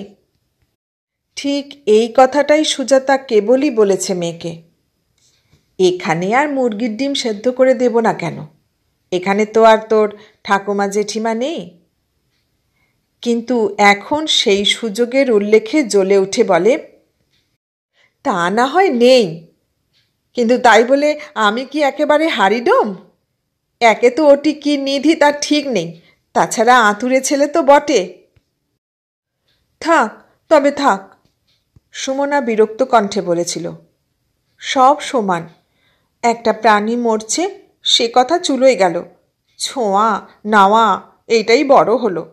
ঠিক এই কথাটাই সুজাতা কেবলই বলেছে মেয়েকে। এখানে আর মুরগির ডিম সেদ্ধ করে দেব না কেন? এখানে তো আর তোর ঠাকুমা জেঠিমা নেই। কিন্তু এখন সেই সুযোগের উল্লেখে জ্বলে উঠে বলে, তা না হয় নেই, কিন্তু তাই বলে আমি কি একেবারে হারিডোম? একে তো ওটি কি নিধি তার ঠিক নেই, তাছাড়া আঁতুড়ে ছেলে তো বটে। থাক তবে থাক, সুমনা বিরক্ত কণ্ঠে বলেছিল। সব সমান, একটা প্রাণী মরছে সে কথা চুলোয় গেল, ছোঁয়া নাওয়া এইটাই বড় হলো।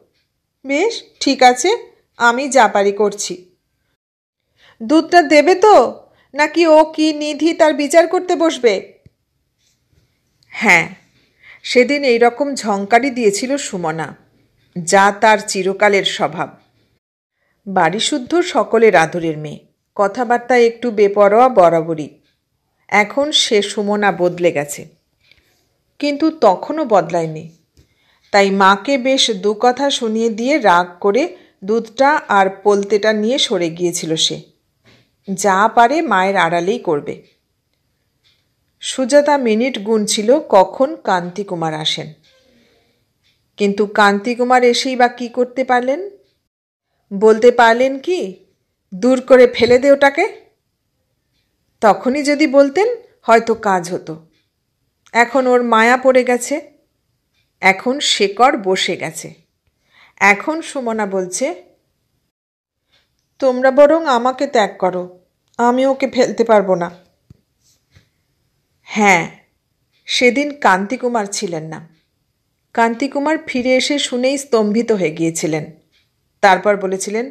বেশ ঠিক আছে, আমি যা পারি করছি। দুধটা দেবে তো, নাকি ও কি নিধি তার বিচার করতে বসবে? হ্যাঁ, সেদিন এই রকম ঝংকারি দিয়েছিল সুমনা, যা তার চিরকালের স্বভাব। বাড়িশুদ্ধ সকলের আদরের মেয়ে, কথাবার্তা একটু বেপরোয়া বরাবরই। এখন সে সুমনা বদলে গেছে, কিন্তু তখনও বদলায়নি। তাই মাকে বেশ 2 কথা শুনিয়ে দিয়ে রাগ করে দুধটা আর পোলতেটা নিয়ে সরে গিয়েছিল সে। যা পারে মায়ের আড়ালেই করবে। সুজাতা মিনিট গুনছিল কখন কান্তিকুমার আসেন। কিন্তু কান্তিকুমার এসেই বা কী করতে পারলেন? বলতে পারলেন কি, দূর করে ফেলে দে ওটাকে। তখনই যদি বলতেন হয়তো কাজ হতো। এখন ওর মায়া পড়ে গেছে, এখন শেকড় বসে গেছে। এখন সুমনা বলছে, তোমরা বরং আমাকে ত্যাগ করো, আমি ওকে ফেলতে পারবো না। হ্যাঁ, সেদিন কান্তিকুমার ছিলেন না। কান্তিকুমার ফিরে এসে শুনেই স্তম্ভিত হয়ে গিয়েছিলেন। তারপর বলেছিলেন,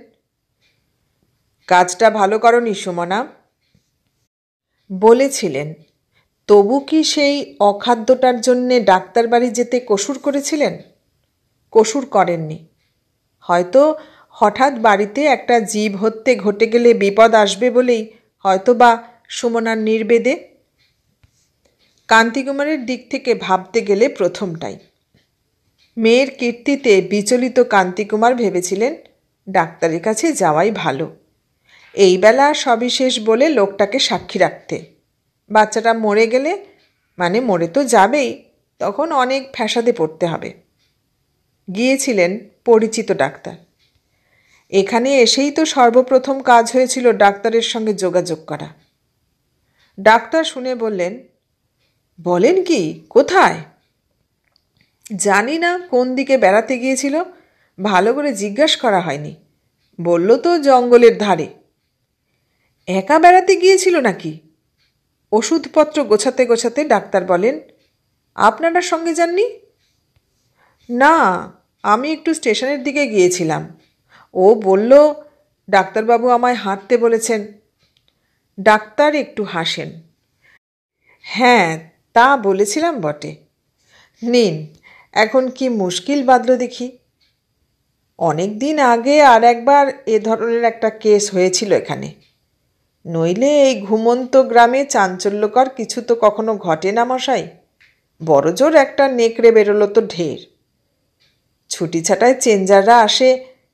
কাজটা ভালো করনি সুমনা। বলেছিলেন, তবু কি সেই অখাদ্যটার জন্যে ডাক্তার বাড়ি যেতে কসুর করেছিলেন? কসুর করেননি। হয়তো হঠাৎ বাড়িতে একটা জীব হত্যে ঘটে গেলে বিপদ আসবে বলেই হয়তো বা সুমনার নির্বেদে। কান্তিকুমারের দিক থেকে ভাবতে গেলে প্রথমটাই। মেয়ের কীর্তিতে বিচলিত কান্তিকুমার ভেবেছিলেন ডাক্তারের কাছে যাওয়াই ভালো, এই বেলা সবিশেষ বলে লোকটাকে সাক্ষী রাখতে। বাচ্চাটা মরে গেলে, মানে মরে তো যাবেই, তখন অনেক ফ্যাসাদে পড়তে হবে। গিয়েছিলেন পরিচিত ডাক্তার। এখানে এসেই তো সর্বপ্রথম কাজ হয়েছিল ডাক্তারের সঙ্গে যোগাযোগ করা। ডাক্তার শুনে বললেন, বলেন কি, কোথায়? জানি না, কোন দিকে বেড়াতে গিয়েছিল, ভালো করে জিজ্ঞাসা করা হয়নি। বলল তো জঙ্গলের ধারে। একা বেড়াতে গিয়েছিল নাকি? ওষুধপত্র গোছাতে গোছাতে ডাক্তার বলেন, আপনারা সঙ্গে যাননি? না, আমি একটু স্টেশনের দিকে গিয়েছিলাম। ও বলল ডাক্তারবাবু আমায় হাঁটতে বলেছেন। ডাক্তার একটু হাসেন। হ্যাঁ, তা বলেছিলাম বটে। নিন, এখন কি মুশকিল বাঁধল দেখি। অনেক দিন আগে আর একবার এ ধরনের একটা কেস হয়েছিল এখানে। নইলে এই ঘুমন্ত গ্রামে চাঞ্চল্যকর কিছু তো কখনো ঘটে না মশাই। বড়জোর একটা নেকড়ে বেরোলো তো ঢের। ছুটি ছাটায় চেঞ্জাররা আসে,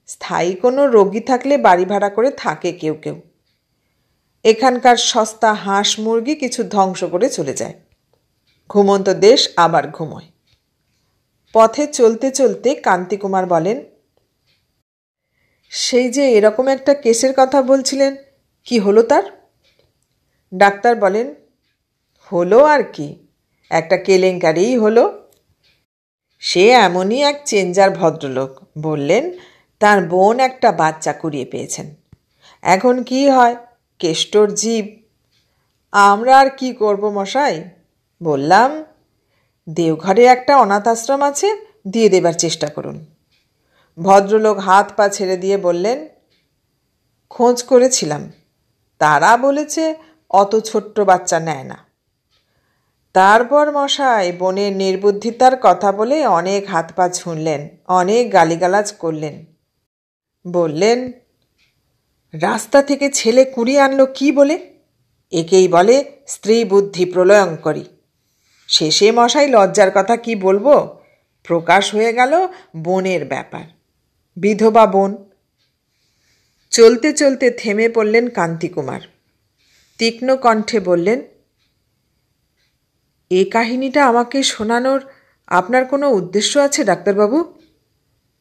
স্থায়ী কোনো রোগী থাকলে বাড়ি ভাড়া করে থাকে কেউ কেউ। এখানকার সস্তা হাঁস মুরগি কিছু ধ্বংস করে চলে যায়। ঘুমন্ত দেশ আবার ঘুমোয়। পথে চলতে চলতে কান্তিকুমার বলেন, সেই যে এরকম একটা কেসের কথা বলছিলেন, কি হলো তার? ডাক্তার বলেন, হলো আর কি, একটা কেলেঙ্কারিই হলো। সে এমনই এক চেঞ্জার ভদ্রলোক, বললেন তার বোন একটা বাচ্চা কুড়িয়ে পেয়েছেন। এখন কি হয়, কেষ্টর জীব। আমরা আর কি করব মশাই, বললাম দেওঘরে একটা অনাথ আশ্রম আছে, দিয়ে দেবার চেষ্টা করুন। ভদ্রলোক হাত পা ছেড়ে দিয়ে বললেন, খোঁজ করেছিলাম, তারা বলেছে অত ছোট্ট বাচ্চা নেয় না। তারপর মশাই বোনের নির্বুদ্ধিতার কথা বলে অনেক হাত পা ছুঁড়লেন, অনেক গালিগালাজ করলেন। বললেন, রাস্তা থেকে ছেলে কুড়িয়ে আনলো কি বলে? একেই বলে স্ত্রী বুদ্ধি প্রলয়ঙ্করী। শেষে মশাই লজ্জার কথা কি বলবো, প্রকাশ হয়ে গেল বোনের ব্যাপার, বিধবা বোন। চলতে চলতে থেমে পড়লেন কান্তিকুমার। তীক্ষ্ণ কণ্ঠে বললেন, এ কাহিনীটা আমাকে শোনানোর আপনার কোনো উদ্দেশ্য আছে ডাক্তারবাবু?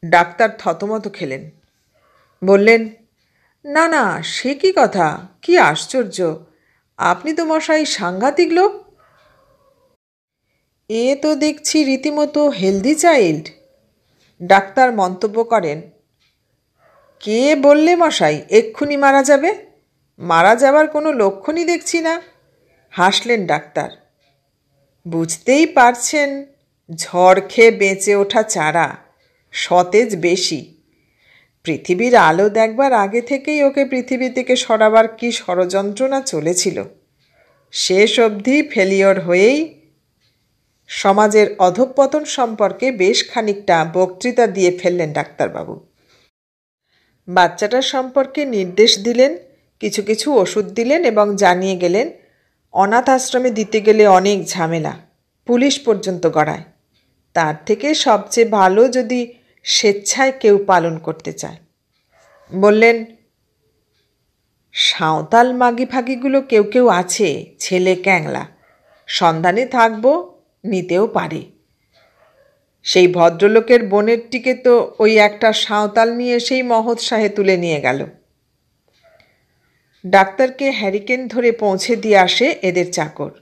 ডাক্তার থতমত খেলেন। বললেন, না না, সে কি কথা, কি আশ্চর্য, আপনি তো মশাই সাংঘাতিক লোক। এ তো দেখছি রীতিমতো হেলদি চাইল্ড। ডাক্তার মন্তব্য করেন, কে বললে মশাই এক্ষুনি মারা যাবে? মারা যাবার কোনো লক্ষণই দেখছি না। হাসলেন ডাক্তার। বুঝতেই পারছেন, ঝড় খেয়ে বেঁচে ওঠা চারা, সতেজ বেশি। পৃথিবীর আলো দেখবার আগে থেকেই ওকে পৃথিবী থেকে সরাবার কি ষড়যন্ত্রণা চলেছিল, শেষ অবধি ফেলিওর হয়েই সমাজের অধঃপতন সম্পর্কে বেশ খানিকটা বক্তৃতা দিয়ে ফেললেন ডাক্তারবাবু। বাচ্চাটার সম্পর্কে নির্দেশ দিলেন, কিছু কিছু ওষুধ দিলেন এবং জানিয়ে গেলেন অনাথ আশ্রমে দিতে গেলে অনেক ঝামেলা, পুলিশ পর্যন্ত গড়ায়। তার থেকে সবচেয়ে ভালো যদি স্বেচ্ছায় কেউ পালন করতে চায়। বললেন, সাঁওতাল মাগি ফাগিগুলো কেউ কেউ আছে, ছেলে ক্যাংলা, সন্ধানে থাকব, নিতেও পারে। সেই ভদ্রলোকের বোনেরটিকে তো ওই একটা সাঁওতাল নিয়ে সেই মহৎসাহে তুলে নিয়ে গেল। ডাক্তারকে হ্যারিকেন ধরে পৌঁছে দিয়ে আসে এদের চাকর।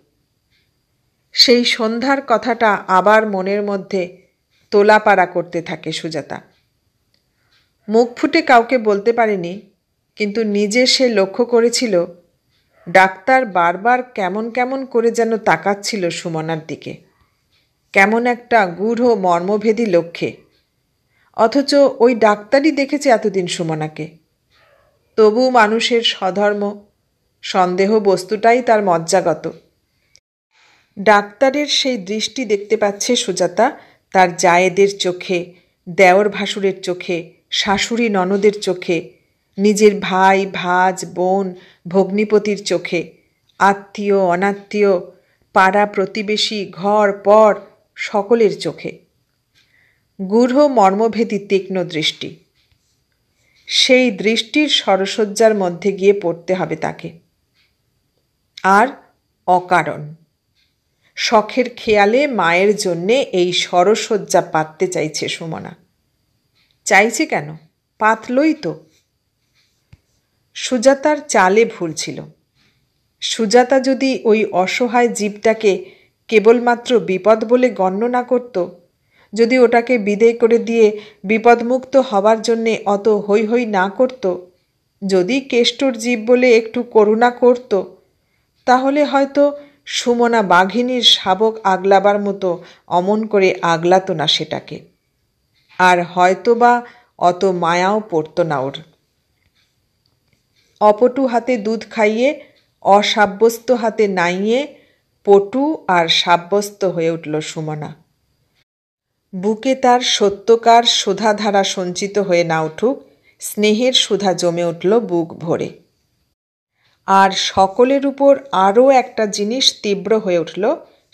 সেই সন্ধ্যার কথাটা আবার মনের মধ্যে তোলাপাড়া করতে থাকে সুজাতা। মুখ ফুটে কাউকে বলতে পারেনি, কিন্তু নিজে সে লক্ষ্য করেছিল ডাক্তার বারবার কেমন কেমন করে যেন তাকাচ্ছিল সুমনার দিকে, কেমন একটা গূঢ় মর্মভেদী লক্ষ্যে। অথচ ওই ডাক্তারই দেখেছে এতদিন সুমনাকে। তবু মানুষের স্বধর্ম, সন্দেহ বস্তুটাই তার মজ্জাগত। ডাক্তারের সেই দৃষ্টি দেখতে পাচ্ছে সুজাতা তার জায়েদের চোখে, দেওর ভাসুরের চোখে, শাশুড়ি ননদের চোখে, নিজের ভাই ভাজ বোন ভগ্নিপতির চোখে, আত্মীয় অনাত্মীয়, পাড়া প্রতিবেশী ঘর পর সকলের চোখে। গূঢ় মর্মভেদী তীক্ষ্ণ দৃষ্টি। সেই দৃষ্টির সরসজ্জার মধ্যে গিয়ে পড়তে হবে তাকে। আর অকারণ শখের খেয়ালে মায়ের জন্যে এই সরসজ্জা পাততে চাইছে সুমনা। চাইছে কেন? পাতলই তো। সুজাতার চালে ভুল ছিল। সুজাতা যদি ওই অসহায় জীবটাকে কেবলমাত্র বিপদ বলে গণ্য না করত, যদি ওটাকে বিদেয় করে দিয়ে বিপদমুক্ত হবার জন্যে অত হৈ হৈ না করত, যদি কেষ্টর জীব বলে একটু করুণা করত, তাহলে হয়তো সুমনা বাঘিনীর শাবক আগলাবার মতো অমন করে আগলাতো না সেটাকে, আর হয়তো বা অত মায়াও পড়ত না ওর। অপটু হাতে দুধ খাইয়ে অসাব্যস্ত হাতে নাইয়ে পটু আর সাব্যস্ত হয়ে উঠল সুমনা। বুকে তার সত্যকার সুধাধারা সঞ্চিত হয়ে না উঠুক, স্নেহের সুধা জমে উঠল বুক ভরে। আর সকলের উপর আরও একটা জিনিস তীব্র হয়ে উঠল,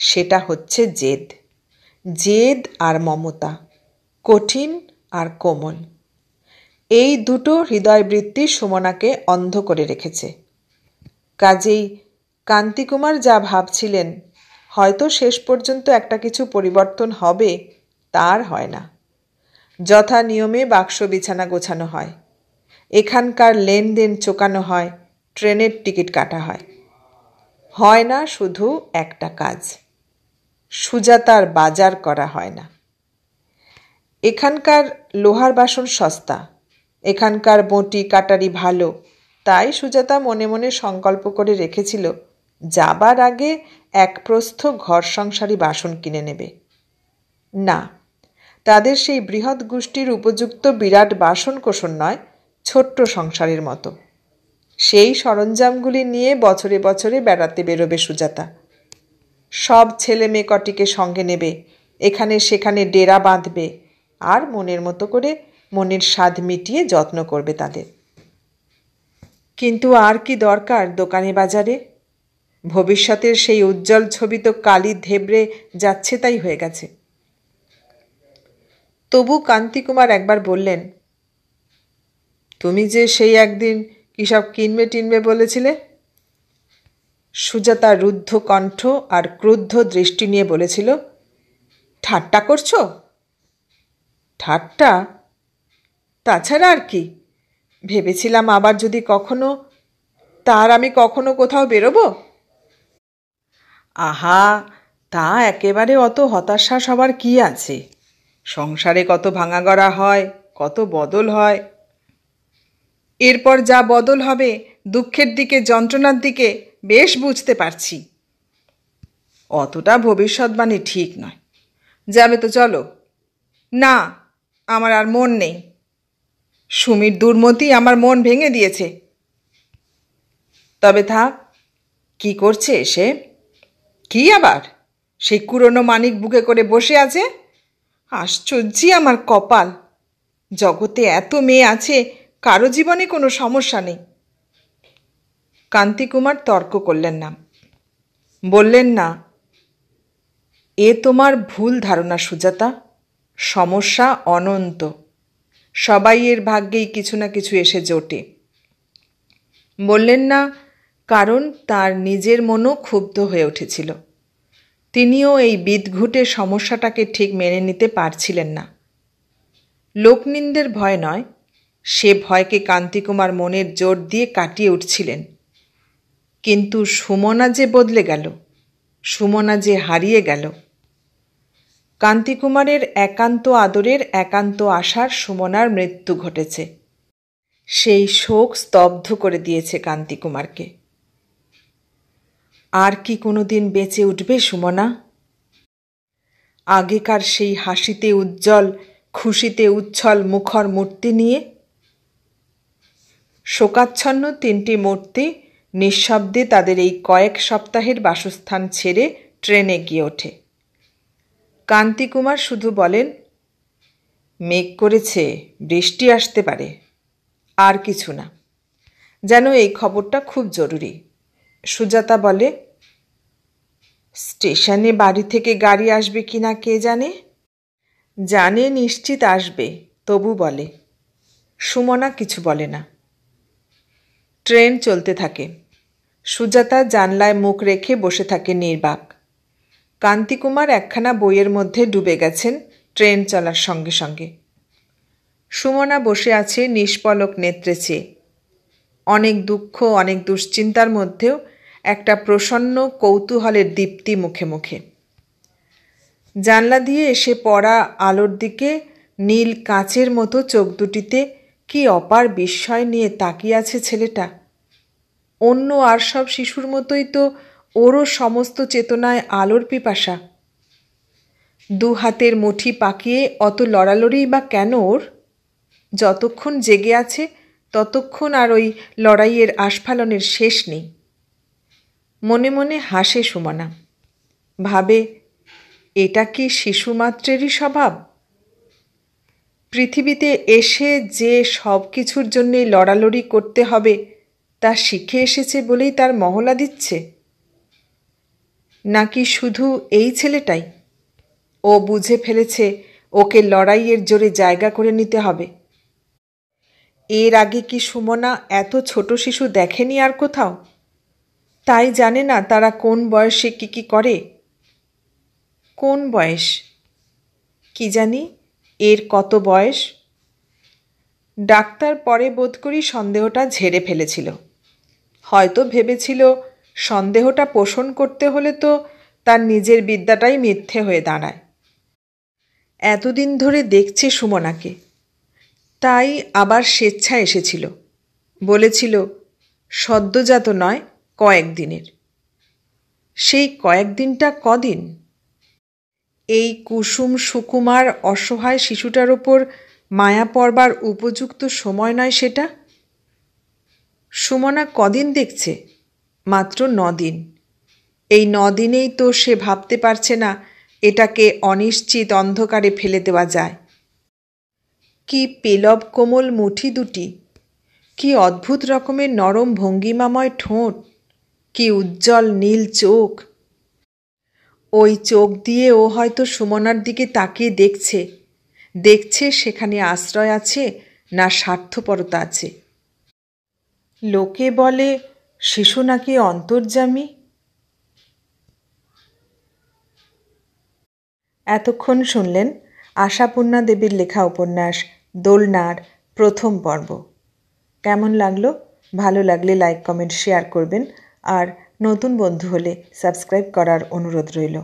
সেটা হচ্ছে জেদ। জেদ আর মমতা, কঠিন আর কোমল। এই দুটো হৃদয়বৃত্তি সুমনাকে অন্ধ করে রেখেছে। কাজেই কান্তিকুমার যা ভাবছিলেন হয়তো শেষ পর্যন্ত একটা কিছু পরিবর্তন হবে, তার হয় না। যথা নিয়মে বাক্স বিছানা গোছানো হয়, এখানকার লেনদেন চোকানো হয়, ট্রেনের টিকিট কাটা হয়। হয় না শুধু একটা কাজ, সুজাতার বাজার করা হয় না। এখানকার লোহার বাসন সস্তা, এখানকার বঁটি কাটারি ভালো, তাই সুজাতা মনে মনে সংকল্প করে রেখেছিল যাবার আগে এক প্রস্থ ঘর সংসারী বাসন কিনে নেবে। না, তাদের সেই বৃহৎ গোষ্ঠীর উপযুক্ত বিরাট বাসন কোসন নয়, ছোট্ট সংসারের মতো। সেই সরঞ্জামগুলি নিয়ে বছরে বছরে বেড়াতে বেরোবে সুজাতা। সব ছেলে মেয়ে কটিকে সঙ্গে নেবে, এখানে সেখানে ডেরা বাঁধবে, আর মনের মতো করে মনের স্বাদ মিটিয়ে যত্ন করবে তাদের। কিন্তু আর কি দরকার দোকানে বাজারে? ভবিষ্যতের সেই উজ্জ্বল ছবি তো কালি ধেবড়ে যাচ্ছে তাই হয়ে গেছে। তবু কান্তিকুমার একবার বললেন, তুমি যে সেই একদিন কী সব কিনবে টিনবে বলেছিলে? সুজাতা রুদ্ধ কণ্ঠ আর ক্রুদ্ধ দৃষ্টি নিয়ে বলেছিল, ঠাট্টা করছো? ঠাট্টা? তাছাড়া আর কি? ভেবেছিলাম আবার যদি কখনো, তার আমি কখনো কোথাও বেরোবো। আহা, তা একেবারে অত হতাশা সবার কি আছে? সংসারে কত ভাঙাগড়া হয়, কত বদল হয়। এরপর যা বদল হবে দুঃখের দিকে, যন্ত্রণার দিকে, বেশ বুঝতে পারছি। অতটা ভবিষ্যৎবাণী ঠিক নয়। যাবে তো চলো। না, আমার আর মন নেই। সুমির দুর্মতি আমার মন ভেঙে দিয়েছে। তবে থাক, কি করছে সে? কি আবার? সেই কুরনো মানিক বুকে করে বসে আছে। আশ্চর্যই আমার কপাল, জগতে এত মেয়ে আছে, কারো জীবনে কোনো সমস্যা নেই। কান্তিকুমার তর্ক করলেন না, বললেন না, এ তোমার ভুল ধারণা সুজাতা। সমস্যা অনন্ত, সবাই এর ভাগ্যেই কিছু না কিছু এসে জোটে। বললেন না, কারণ তার নিজের মনও ক্ষুব্ধ হয়ে উঠেছিল। তিনিও এই বিদঘুটে সমস্যাটাকে ঠিক মেনে নিতে পারছিলেন না। লোকনিন্দের ভয় নয়, সে ভয়কে কান্তিকুমার মনের জোর দিয়ে কাটিয়ে উঠছিলেন। কিন্তু সুমনা যে বদলে গেল, সুমনা যে হারিয়ে গেল। কান্তিকুমারের একান্ত আদরের একান্ত আশার সুমনার মৃত্যু ঘটেছে। সেই শোক স্তব্ধ করে দিয়েছে কান্তিকুমারকে। আর কি কোনোদিন বেঁচে উঠবে সুমনা? আগেকার সেই হাসিতে উজ্জ্বল, খুশিতে উচ্ছল মুখর মূর্তি নিয়ে? শোকাচ্ছন্ন তিনটি মূর্তি নিঃশব্দে তাদের এই কয়েক সপ্তাহের বাসস্থান ছেড়ে ট্রেনে গিয়ে ওঠে। কান্তিকুমার শুধু বলেন, মেঘ করেছে, বৃষ্টি আসতে পারে, আর কিছু না। যেন এই খবরটা খুব জরুরি। সুজাতা বলে, স্টেশনে বাড়ি থেকে গাড়ি আসবে কি না কে জানে? জানে নিশ্চিত আসবে, তবু বলে। সুমনা কিছু বলে না। ট্রেন চলতে থাকে। সুজাতা জানলায় মুখ রেখে বসে থাকে নির্বাক। কান্তিকুমার একখানা বইয়ের মধ্যে ডুবে গেছেন ট্রেন চলার সঙ্গে সঙ্গে। সুমনা বসে আছে নিষ্পলক নেত্রে চেয়ে। অনেক দুঃখ, অনেক দুশ্চিন্তার মধ্যেও একটা প্রসন্ন কৌতূহলের দীপ্তি মুখে মুখে। জানলা দিয়ে এসে পড়া আলোর দিকে নীল কাঁচের মতো চোখ দুটিতে কি অপার বিস্ময় নিয়ে তাকিয়ে আছে ছেলেটা। অন্য আর সব শিশুর মতোই তো ওরও সমস্ত চেতনায় আলোর পিপাসা। দু হাতের মুঠি পাকিয়ে অত লড়ালড়ি বা কেন ওর? যতক্ষণ জেগে আছে ততক্ষণ আর ওই লড়াইয়ের আস্ফালনের শেষ নেই। মনে মনে হাসে সুমনা। ভাবে, এটা কি শিশুমাত্রেরই স্বভাব? পৃথিবীতে এসে যে সব কিছুর জন্যে লড়ালড়ি করতে হবে তা শিখে এসেছে বলেই তার মহলা দিচ্ছে? নাকি শুধু এই ছেলেটাই? ও বুঝে ফেলেছে ওকে লড়াইয়ের জোরে জায়গা করে নিতে হবে। এর আগে কি সুমনা এত ছোট শিশু দেখেনি আর কোথাও? তাই জানে না তারা কোন বয়সে কি করে। কোন বয়স? কি জানি এর কত বয়স? ডাক্তার পরে বোধ করি সন্দেহটা ঝেড়ে ফেলেছিল। হয়তো ভেবেছিল সন্দেহটা পোষণ করতে হলে তো তার নিজের বিদ্যাটাই মিথ্যে হয়ে দাঁড়ায়। এতদিন ধরে দেখছে সুমনাকে, তাই আবার স্বেচ্ছা এসেছিল। বলেছিল সদ্যজাত নয়, কয়েকদিনের। সেই কয়েকদিনটা কদিন? এই কুসুম সুকুমার অসহায় শিশুটার ওপর মায়া পড়বার উপযুক্ত সময় নয় সেটা। সুমনা কদিন দেখছে? মাত্র 9 দিন। এই 9 দিনেই তো সে ভাবতে পারছে না এটাকে অনিশ্চিত অন্ধকারে ফেলে দেওয়া যায়। কি পেলব কোমল মুঠি দুটি, কি অদ্ভুত রকমের নরম ভঙ্গিমাময় ঠোঁট, কি উজ্জ্বল নীল চোখ। ওই চোখ দিয়ে ও হয়তো সুমনার দিকে তাকিয়ে দেখছে সেখানে আশ্রয় আছে না স্বার্থপরতা আছে। লোকে বলে শিশু নাকি অন্তর্যামী। এতক্ষণ শুনলেন আশাপূর্ণা দেবীর লেখা উপন্যাস দোলনার প্রথম পর্ব। কেমন লাগলো? ভালো লাগলে লাইক, কমেন্ট, শেয়ার করবেন। আর নতুন বন্ধু হলে সাবস্ক্রাইব করার অনুরোধ রইল।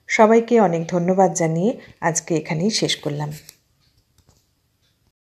সবাইকে অনেক ধন্যবাদ জানিয়ে আজকে এখানেই শেষ করলাম।